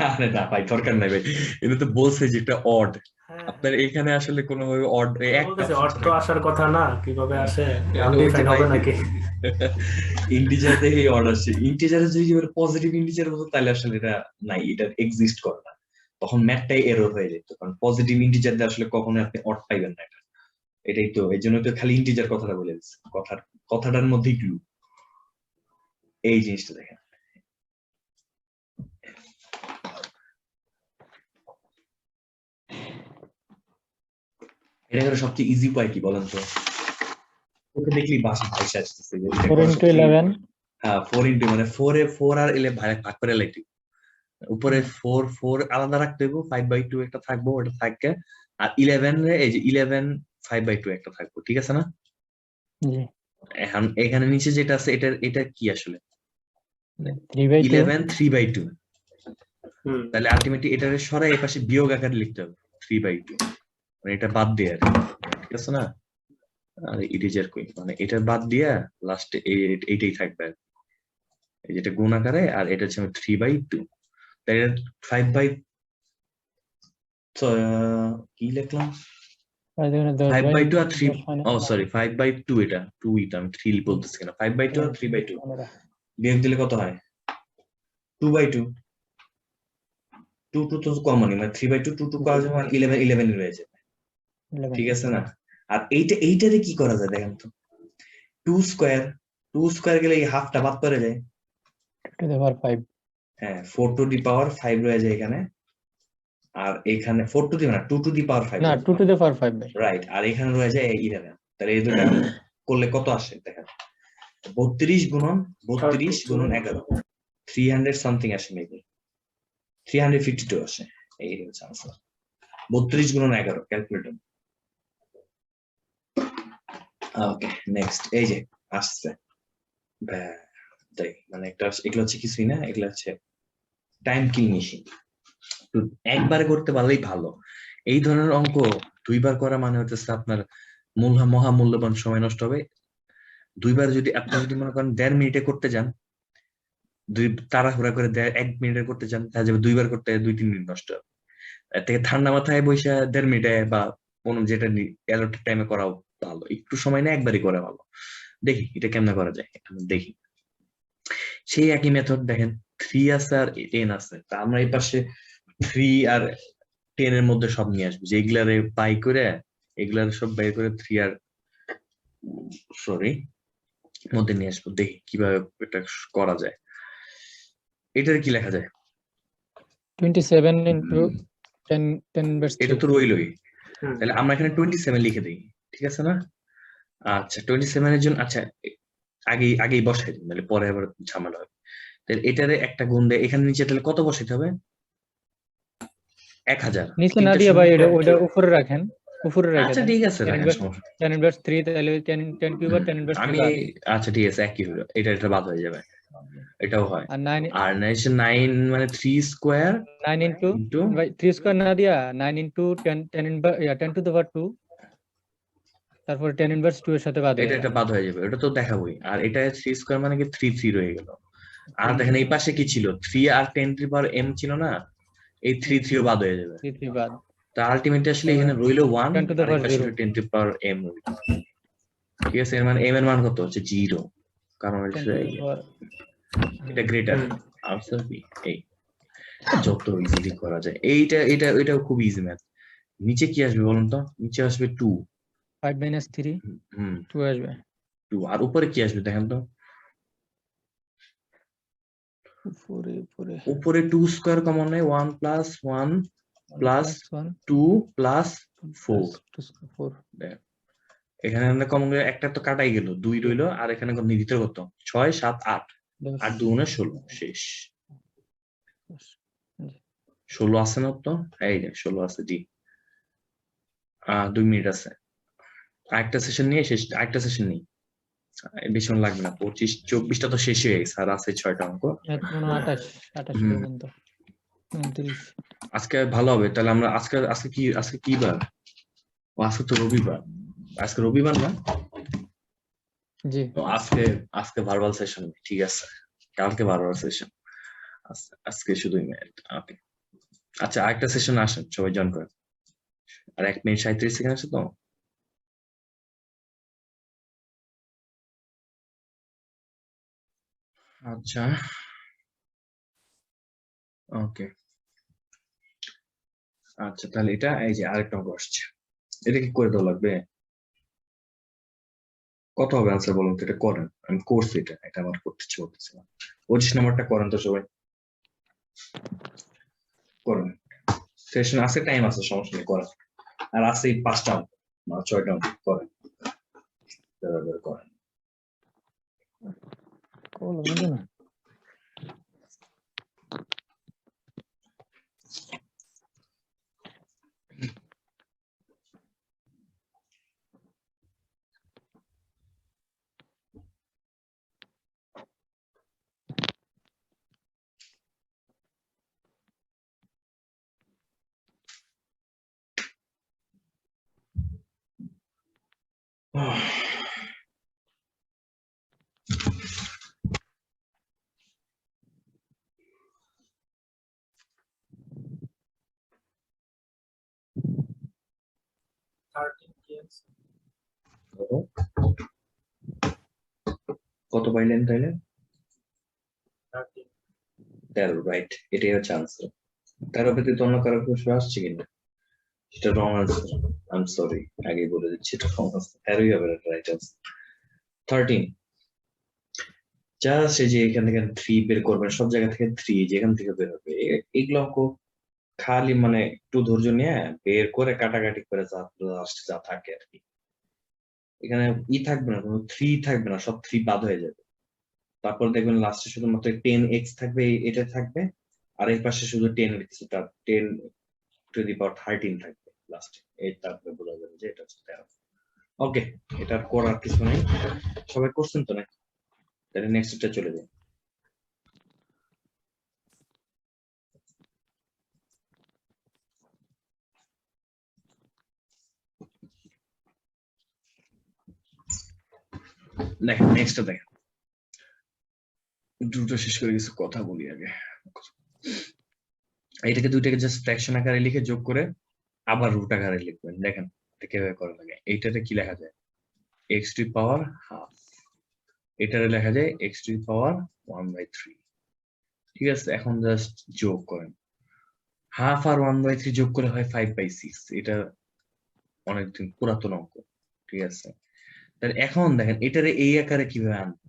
আরে না ভাই দরকার নাই ভাই, এটা তো বলছে যে একটা অড। হ্যাঁ আপনার এখানে আসলে কোনোভাবে অড একটা বলতেছে option অর্থ ছাড়া- আসার কথা না, কিভাবে আসে তাহলে ওই যে undefined হবে ভাই নাকি? ইন্টিজার থেকে অড আসে, ইন্টিজারে যদি পজিটিভ ইন্টিজার হতো তাহলে আসলে এটা নাই, এটা এক্সিস্ট করে না, তখন ম্যাথটাই এরর হয়ে যেত, কারণ পজিটিভ ইন্টিজার দিয়ে আসলে কখনো আপনি অড পাইবেন না। এটা এটাই তো, এই জন্য তো খালি ইন্টিজার কথাটা বলে দিচ্ছে, কথাটার মধ্যেই ক্লু। এই জিনিসটা দেখেন, এটা হলো সবচেয়ে ইজি উপায় কি বলেন তো? ওকে দেখলি বাসা ভাইসা আসতেছে যে এটা 4 করা into সবচেয়ে- 11. হ্যাঁ 4 ইন্টু মানে 4 আর 11 ভাগ করে লাইটি, উপরে 4 আলাদা রাখতে হইব, 5/2 একটা থাকবো, ওটা থাকে। আর 11 রে এই যে 11 5/2 একটা থাকবো, ঠিক আছে না? জি। এখন এখানে নিচে যেটা আছে এটা কি আসলে? 3/2. 11 3/2। হুম তাহলে আলটিমেটলি এটারে সরাই এই পাশে বিয়োগ আকারে লিখতে হবে 3/2, মানে এটা বাদ দিয়ে আর কি, ঠিক আছে না? আর ইরেজার কই, মানে এটা বাদ দিয়া লাস্টে এইটাই থাকবে আর কি। এই যেটা গুণ আকারে, আর এটা হচ্ছে 3/2। তাই 5/, কি লিখলাম? 5/2 আর 3, ও সরি 5/2, এটা 2 এটা আমি 3 বলতেছি কেন, 5/2 আর 3/2 বিয়োগ দিলে কত হয়? 2/2। 2 তো কমনই, মানে 3/2 2 করা যাবে, মানে 11 হয়ে যাবে, ঠিক আছে না? আর এইটারে কি করা যায় দেখেন তো, 2 স্কয়ার গেলে এই হাফটা বাদ পড়ে যায়। 2 to the power 5. হ্যাঁ 4 টু দি পাওয়ার 5 রয়ে যায় এখানে, আর এখানে 4 টু দি না 2 টু দি পাওয়ার 5, না 2 to the power 5 ভাই। রাইট, আর এখানে রয়ে যায় 11। তাহলে এই দুটো করলে কত আসে দেখেন, 32 গুণন 11 300 সামথিং আসে, মেবি 352 আসে। এই হচ্ছে আনসার, 32 গুণন 11 ক্যালকুলেটর। ওকে নেক্সট, এই যে আসছে তাই, মানে একটা এগুলো হচ্ছে কিছুই না, এগুলো হচ্ছে টাইম কিল মেশিন। তো একবারে করতে পারলেই ভালো, এই ধরনের অঙ্ক 2বার করা মানে হচ্ছে আপনার মহামূল্যবান সময় নষ্ট হবে। 2বার যদি আপনি যদি মনে করেন 1.5 মিনিটে করতে যান, তাড়াহুড়া করে 1 মিনিটে করতে চান, তাহলে যাবে 2বার করতে 2-3 মিনিট নষ্ট হবে। এর থেকে ঠান্ডা মাথায় বসে 1.5 মিনিটে বা কোনো যেটা অ্যালটেড টাইমে করাও ভালো, একটু সময় না একবারই করা ভালো। দেখি এটা কেমনে করা যায়, দেখি। সেই একই মেথড দেখেন, 3 আছে আর 10 আছে, তা আমরা এই পাশে 3 আর 10 এর মধ্যে সব নিয়ে আসবো, যেগুলারে বাই করে এগুলার সব বাই করে 3 আর মধ্যে নিয়ে আসবো, দেখি কিভাবে এটা করা যায়। এটার কি লেখা যায়? 27 into 10 inverse এটা 3. তো রইলই, হুম তাহলে আমরা এখানে 27 লিখে দিই, ঠিক আছে না? আচ্ছা 27 এর জন্য, আচ্ছা আগেই বসাই দিই, তাহলে পরে আবার ঝামেলা হবে। তাহলে এটারে একটা গুণ দেয় এখানে নিচে, তাহলে কত বসাইতে হবে? 1000। নিচে না দিয়ে ভাই ওটা উপরে রাখেন, উপরে রেখে আচ্ছা দেন। ঠিক আছে 10 রাখেন, inverse সমস্যা 10 inverse 3 তাহলে 10 কিউব আর 10 inverse 3 আমি বাদ। আচ্ছা ঠিক আছে, একই হলো, এটা বাদ হয়ে যাবে, এটাও হয়। আর 9 আর 9 মানে 3 স্কোয়ার 9 into ইন্টু, ভাই 3 স্কয়ার না দিয়া 9 into 10 inverse 10 to the power 2, তারপর 10 inverse 2 এর সাথে বাদ হয়ে এটা গেল। একটা বাদ হয়ে যাবে, ওটা তো দেখাবোই। আর এটা 3 স্কোয়ার মানে কি 3 রয়ে গেল। আর দেখেন এই পাশে কি ছিল, 3 আর 10 টু দি পাওয়ার m ছিল না, এই 3 বাদ হয়ে যাবে। 3 বাদ। তা আলটিমেটলি আসলে এখানে রইলো 1 10 to the আর এই power পাশে 0. 10 টু দি পাওয়ার m রইলো, ঠিক আছে? এর মানে m এর মান কত হচ্ছে 0, কারণ 10 to the power এটা গ্রেটার হুম। Answer B. এই যত ইজিলি করা যায়, এটাও খুব ইজি ম্যাথ। নিচে কি আসবে বলুন তো? নিচে আসবে 2। 5 minus 3 2 আসবে। 2 আর উপরে কি আসবে দেখেন তো? উপরে 2 স্কয়ার কমন নেই, 1 প্লাস 1 প্লাস 2 প্লাস 4। 4 এখানে আমরা কমন করে একটা তো কাটাই গেল, 2 রইলো, আর এখানে ভিতরে কত? 6 7 8 আর 2 গুণে 16, শেষ। 16 আছে না তো? এই যে 16 আছে, জি। 2 মিনিট আছে, আরেকটা সেশন নিয়ে শেষ, আরেকটা সেশন নেই, বেশিক্ষণ লাগবে না। 25-24টা তো শেষ হয়ে গেছে, আর আছে 6টা অঙ্ক। এখন 28 হুম। পর্যন্ত 29। আজকে ভালো হবে তাহলে। আমরা আজকে কি বার? ও, আজকে তো রবিবার। আজকে রবিবার না? জি তো আজকে ভার্বাল সেশন, ঠিক আছে। কালকে ভার্বাল সেশন, আজকে শুধু ইমেল। ওকে, আচ্ছা আরেকটা সেশন আসেন, সবাই জয়েন করেন। আর 1 মিনিট 37 সেকেন্ড আছে তো। আচ্ছা ওকে, আচ্ছা তাহলে এটা এই যে আরেকটা অঙ্ক আসছে, এটা কি করে দেওয়া লাগবে? কত হবে আনসার বলুন তো, এটা করেন। আমি করছি, এটা আমার করতে ইচ্ছে করতেছে না। 25 নাম্বারটা করেন তো সবাই, করেন। সেশন আছে, টাইম আছে, সমস্যা নেই, করেন। আর আছে 5টা অঙ্ক বা 6টা অঙ্ক, করেন করেন। কল বুঝো না। কত পাইলেন তাইলে? 13, রাইট। এটাই হচ্ছে আনসার। 13 ব্যতীত অন্য কারো প্রশ্ন আসছে কিনা সেটা wrong answer. I am sorry, আগে বলে দিচ্ছি, এটা রং আনসার। 13ই হবে, রাইট আনসার। 13 জাস্ট এই যে এখান থেকে 3 বের করবেন, সব জায়গা থেকে 3 যেখান থেকে বের হবে, এগুলো অঙ্ক খালি মানে একটু ধৈর্য নিয়ে বের করে কাটাকাটি করে যা থাকে আর কি। এখানে থাকবে না, কোনো 3 থাকবে না, সব 3 বাদ হয়ে যাবে। তারপর দেখবেন লাস্টে শুধুমাত্র 10x থাকবে, এটা থাকবে। আর এই পাশে শুধু 10 এর কিছুটা 10 টু দি পাওয়ার 13 থাকবে লাস্টে। এই তারপরে বোঝা যাবে যে এটা হচ্ছে 13। ওকে, এটা করার কিছু নেই। সবাই করছেন তো নাকি? তাহলে নেক্সটটা চলে যাই। দেখেন নেক্সটটা দেখেন, দ্রুত শেষ করে কিছু কথা বলি আগে। এটাকে দুইটাকে জাস্ট ফ্র্যাকশন আকারে লিখে যোগ করে আবার রুট আকারে লিখবেন। দেখেন এটা কিভাবে করা লাগে। এইটাতে কি লেখা যায়? x two the power half. এটারে লেখা যায় x টু দি পাওয়ার 1/3। ঠিক আছে, এখন জাস্ট যোগ করেন। হাফ আর 1/3 যোগ করে হয় 5/6। এটা অনেকদিন পুরাতন অঙ্ক, ঠিক আছে। তাহলে এখন দেখেন এটারে এই আকারে কিভাবে আনবো।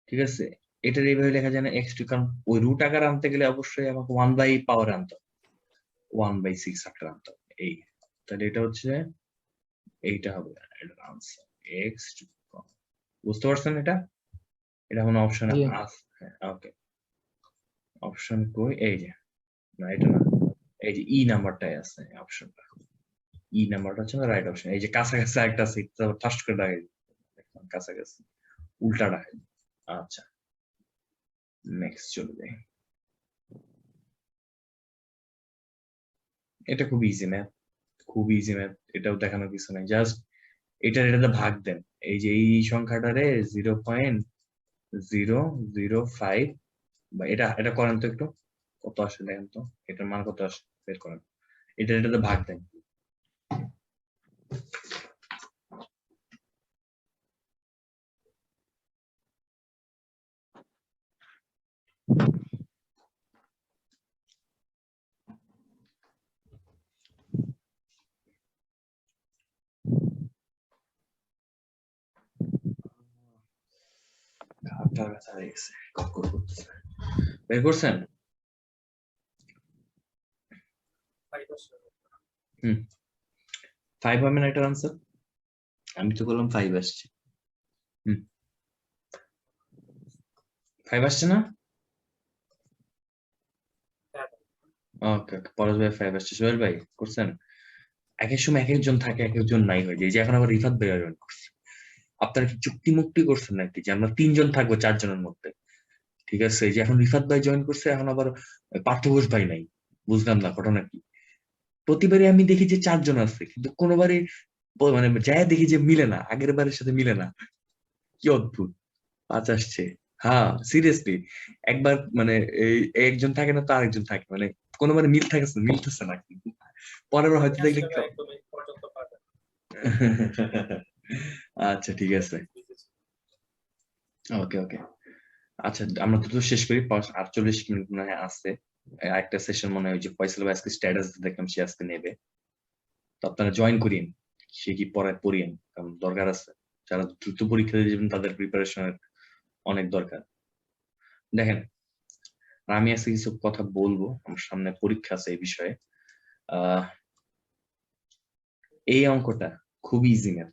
ঠিক আছে, এটার এইভাবে লেখা যায় না x টু, কারণ ওই রুট আকারে আনতে গেলে অবশ্যই আমাকে 1/পাওয়ার আনতে হবে, 1/6 আকারে আনতে হবে। এই তাহলে এটা হচ্ছে, এইটা হবে এটার আনসার, x টু। বুঝতে পারছেন এটা? এটা কোনো অপশনে জি আছে? ওকে, অপশন কই? এই যে, না এটা না, এই যে ই নাম্বারটাই আছে অপশনটা। ই নাম্বারটা হচ্ছে রাইট অপশন। এই যে কাছাকাছি একটা আছে, ফার্স্ট করে দেখাই কাছাকাছি, উল্টা দেখাই। আচ্ছা নেক্সট চলে যাই। এটা খুব ইজি ম্যাথ, খুব ইজি ম্যাথ, এটাও দেখানোর কিছু নাই। জাস্ট এটাতে ভাগ দেন। এই যে এই সংখ্যাটারে 0.005, বা এটা করেন তো একটু, কত আসে দেখেন তো, এটার মান কত আসে বের করেন। এটাতে ভাগ দেন। ঘাটটা ব্যথা হয়ে গেছে, কক্কর করতেছে। বের করছেন? হুম, 5 হবে না এটার আনসার? আমি তো বললাম 5 আসছে। হুম, 5 আসছে না? ওকে ওকে, পরেশ ভাই 5 আসছে। সোহেল ভাই করছেন? এক এক সময় এক একজন থাকে, এক একজন নাই হয়ে যায়। এই যে এখন আবার রিফাত ভাই জয়েন করছে। আপনারা কি চুক্তি মুক্তি করছেন নাকি যে আমরা 3 জন থাকবো 4 জনের মধ্যে? ঠিক আছে, এই যে এখন রিফাত ভাই জয়েন করছে, এখন আবার পার্থ ঘোষ ভাই নাই। বুঝলাম না ঘটনা কি। প্রতিবারই আমি দেখি যে 4 জন আছে, কিন্তু কোনোবারই মানে যাই দেখি যে মিলে না, আগের বারের সাথে মিলে না। কি অদ্ভুত। 5 আসছে। হ্যাঁ সিরিয়াসলি, একবার মানে এই একজন থাকে না তো আরেকজন থাকে, মানে কোনোবারে মিলতেছে না, কিন্তু পরের বার হয়তো দেখলে আসলে ভাই তুমি পর্যন্ত পাবে আচ্ছা ঠিক আছে, ওকে ওকে। আচ্ছা আমরা তো শেষ করি, 48 মিনিট মনে হয় আছে। একটা সেশন মনে হয় ওই যে ফয়সাল ভাই আজকে স্ট্যাটাস দেখলাম সে আজকে নেবে, তো আপনারা জয়েন করিন। সে কি পড়িয়েন, কারণ দরকার আছে। যারা দ্রুত পরীক্ষা দিয়ে যাবেন তাদের প্রিপারেশনের অনেক দরকার। দেখেন আমি আজকে কিছু কথা বলবো, আমার সামনে পরীক্ষা আছে এই বিষয়ে। এই অঙ্কটা খুব ইজি ম্যাথ,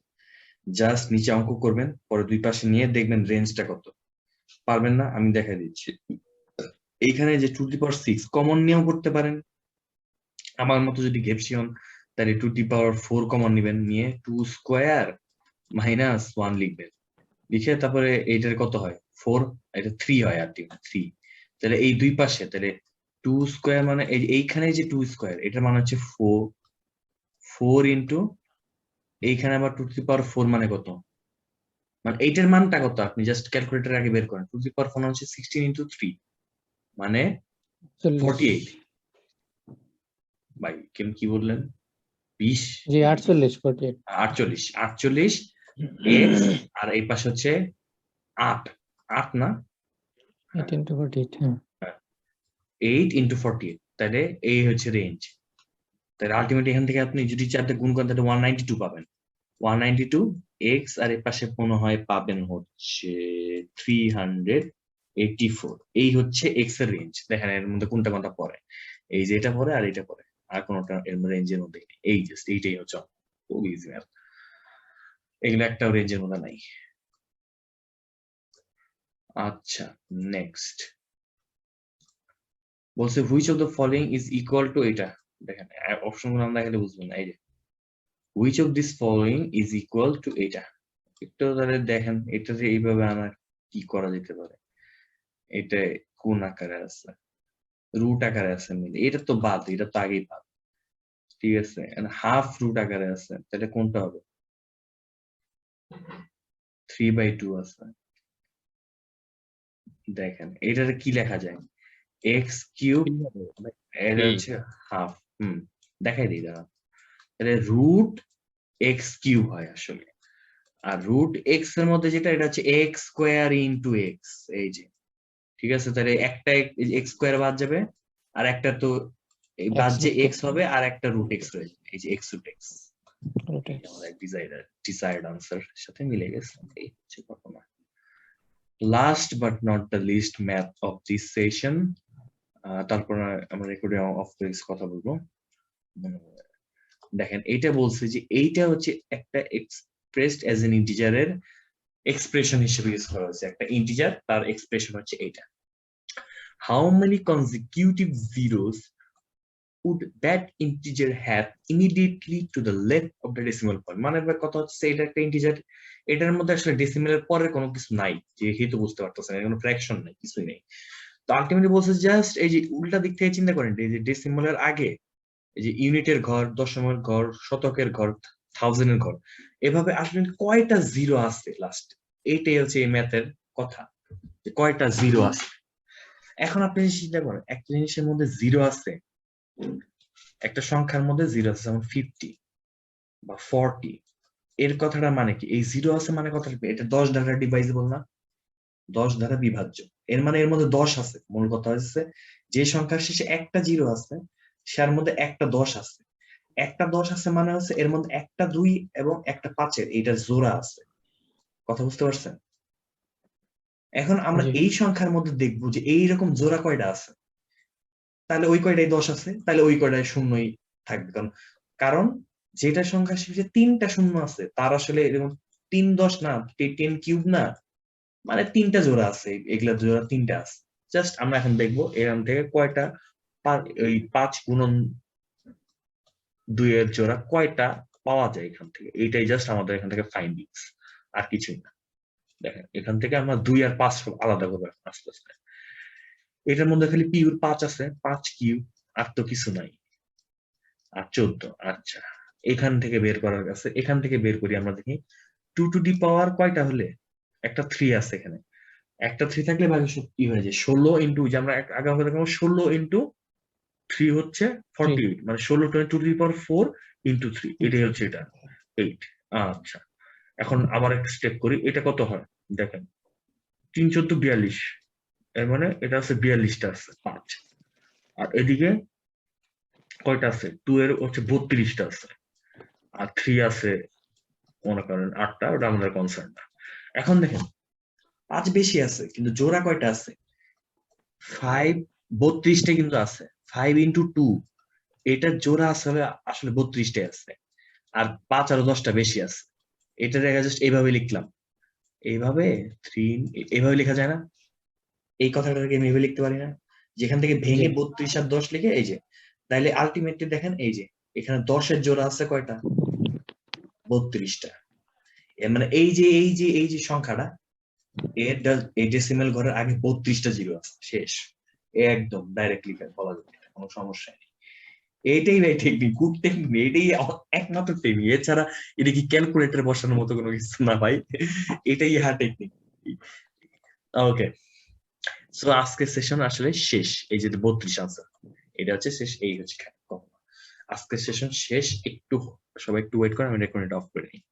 জাস্ট নিচে অঙ্ক করবেন, পরে দুই পাশে নিয়ে দেখবেন রেঞ্জটা কত। পারবেন না আমি দেখাই দিচ্ছি। এইখানে যে 2^6 কমন নিয়েও করতে পারেন, আমার মতো যদি ঘেপসি হন তাহলে 2^4 কমন নিবেন, নিয়ে 2² - 1 লিখবেন। লিখে তারপরে এইটার কত হয় 4, এটা 3 হয় আর 3। তাহলে এই দুই পাশে তাহলে 2² মানে এইখানে যে 2² এটার মানে হচ্ছে 4 ইন্টু এইখানে আবার 2^4 মানে কত, মানে এইটার মানটা কত আপনি জাস্ট ক্যালকুলেটর আগে বের করেন। 2^4 হচ্ছে 16 ইন্টু 3 মানে 48। ভাই কেন কি বললেন 20? জি 48 48 48 এক্স, আর এই পাশে হচ্ছে 8 না, 8 into 48 হ্যাঁ 8 ইন্টু 48, তাহলে এই হচ্ছে রেঞ্জ। তাহলে আলটিমেটলি এখান থেকে আপনি যদি 4 দিয়ে গুণ করেন তাহলে 192 পাবেন। 192 এক্স, আর এর পাশে মনে হয় পাবেন হচ্ছে 384। এই হচ্ছে এক্স এর রেঞ্জ। দেখেন এর মধ্যে কোনটা কোনটা পড়ে, এই যে এটা পড়ে আর এটা পড়ে, আর কোনটা এর রেঞ্জের মধ্যে নেই। এই জাস্ট এইটাই হচ্ছে খুব ইজি ম্যাথ, এগুলো একটা রেঞ্জের মধ্যে নাই। আচ্ছা নেক্সট বলছে which of the following is equal two এটা। দেখেন অপশন গুলো আমরা দেখালে বুঝবেন না। এই যে which of this following is equal two এটা, একটু তাহলে দেখেন এটা যে এইভাবে আমার কি করা যেতে পারে। এটা কোন আকারে আছে, রুট আকারে আছে, এটা তো বাদ, এটা তো আগেই বাদ। ঠিক আছে, হাফ রুট আকারে আছে, তাহলে কোনটা হবে? 3/2 আছে। দেখেন এটাতে কি লেখা যায়, এক্স কিউব, এটা হচ্ছে হাফ। দেখাই দিই দাঁড়া, তাহলে রুট এক্স কিউব হয় আসলে। আর রুট এক্স এর মধ্যে যেটা, এটা হচ্ছে এক্স স্কোয়ার ইন্টু এক্স। এই যে ঠিক আছে, তাহলে একটা এক্স স্কোয়ার বাদ যাবে, আর একটা তো বাদ যে এক্স হবে, আর একটা রুট এক্স রয়ে যাবে। এই যে x root x, desired answer সাথে মিলে গেছে। এই হচ্ছে ঘটনা। Last but not the least math of this session, তারপর আমরা রেকর্ডিং অফ কথা বলবো। দেখেন এইটা বলছে যে এইটা হচ্ছে একটা এক্সপ্রেসড অ্যাজ এন ইন্টিজারের এক্সপ্রেশন হিসেবে ইউজ করা হয়েছে। একটা ইন্টিজার, তার এক্সপ্রেশন হচ্ছে এইটা। How many consecutive zeros would that integer have immediately to the left of the decimal point? মানে কথা হচ্ছে এটা একটা ইন্টিজার, এটার মধ্যে আসলে ডেসিমেলের পরে কোনো কিছু নাই, যেহেতু বুঝতে পারতেছেন কোনো ফ্র্যাকশন নাই, কিছুই নেই। তো আলটিমেটলি বলছে জাস্ট এই যে উল্টা দিক থেকে চিন্তা করেন, এই যে ডেসিমেলের আগে এই যে ইউনিটের ঘর, দশমের ঘর, শতকের ঘর, থাউজেন্ডের ঘর, এভাবে আসলে কয়টা জিরো আছে লাস্ট, এইটাই হচ্ছে এই ম্যাথের কথা, যে কয়টা জিরো আছে। এখন আপনি চিন্তা করেন একটা জিনিসের মধ্যে জিরো আছে, একটা সংখ্যার মধ্যে জিরো আছে, যেমন 50 বা 40, এর কথাটা মানে কি, এই জিরো আছে মানে কথা এটা 10 দ্বারা ডিভাইজেবল না, 10 দ্বারা বিভাজ্য। এর মানে এর মধ্যে 10 আছে। মূল কথা হচ্ছে যে সংখ্যার শেষে একটা জিরো আছে, সেটার মধ্যে একটা 10 আছে। একটা 10 আছে মানে হচ্ছে এর মধ্যে একটা 2 এবং একটা 5-এর এইটা জোড়া আছে। কথা বুঝতে পারছেন? এখন আমরা এই সংখ্যার মধ্যে দেখবো যে এইরকম জোড়া কয়টা আছে, তাহলে ওই কয়টাই 10 আছে, তাহলে ওই কয়টাই শূন্যই থাকবে। কারণ যেটা সংখ্যা শেষে 3টা শূন্য আছে, তার আসলে এরকম 3 10 না, 10 কিউব না, মানে 3টা জোড়া আছে, এগুলা জোড়া 3টা আছে। জাস্ট আমরা এখন দেখবো এরকম থেকে কয়টা, ওই 5 গুণন 2 এর জোড়া কয়টা পাওয়া যায় এখান থেকে, এইটাই জাস্ট আমাদের এখান থেকে ফাইন্ডিংস, আর কিছুই না। দেখেন এখান থেকে আমরা 2 আর 5 আলাদা করবো আস্তে আস্তে। এটার মধ্যে খালি পিউর 5 আছে, 5 কিউব, আর তো কিছু নাই। আর 14, আচ্ছা এখান থেকে বের করার কাছে, এখান থেকে বের করি আমরা, দেখি 2 টু দি পাওয়ার কয়টা হলে, একটা 3 আছে এখানে, একটা 3 থাকলে ভাগে কি হয়ে যায় 16 ইন্টু, যে আমরা আগে আমাকে দেখাবো 16 ইন্টু 3 হচ্ছে 48, মানে 16 2 টু দি পাওয়ার 4 ইন্টু 3, এটাই হচ্ছে এটা 8। আচ্ছা এখন আবার একটা স্টেপ করি, এটা কত হয় দেখেন, 3 14 42, এর মানে এটা আছে 42টা আছে 5, আর এদিকে কয়টা আছে 2 এর হচ্ছে 32টা আছে, আর 3 আছে মনে করেন 8টা, ওটা আমাদের কনসার্ন না। এখন দেখেন 5 বেশি আছে কিন্তু জোড়া কয়টা আছে, 5 32টা কিন্তু আছে, 5 ইন্টু 2, এটার জোড়া আসলে আসলে 32টাই আছে, আর 5 আরো 10টা বেশি আছে। এটা দেখা জাস্ট এইভাবে লিখলাম, এইভাবে 3 এইভাবে লেখা যায় না, এই কথাটাকে আমি এইভাবে লিখতে পারি না, যেখান থেকে ভেঙে 32 আর 10 লিখে, এই যে তাইলে আলটিমেটলি দেখেন এই যে এখানে 10 এর জোড়া আছে কয়টা, 32টা। এর মানে এই যে সংখ্যাটা, এই ডেসিমাল ঘরের আগে 32টা জিরো আছে, শেষ, একদম ডাইরেক্টলি বলা যায়, কোনো সমস্যা নেই। এইটাই ভাই টেকনিক, গুড টেকনিক, এটাই একমাত্র টেকনিক, এছাড়া এটা কি ক্যালকুলেটরে বসানোর মতো কোনো কিছু না ভাই, এটাই হার টেকনিক। ওকে, সো আজকের সেশন আসলে শেষ, এই যে 32 আনসার, এটা হচ্ছে শেষ, এই হচ্ছে আজকের সেশন শেষ। একটু সবাই একটু ওয়েট করে, আমি রেকর্ডিংটা অফ করে নিই।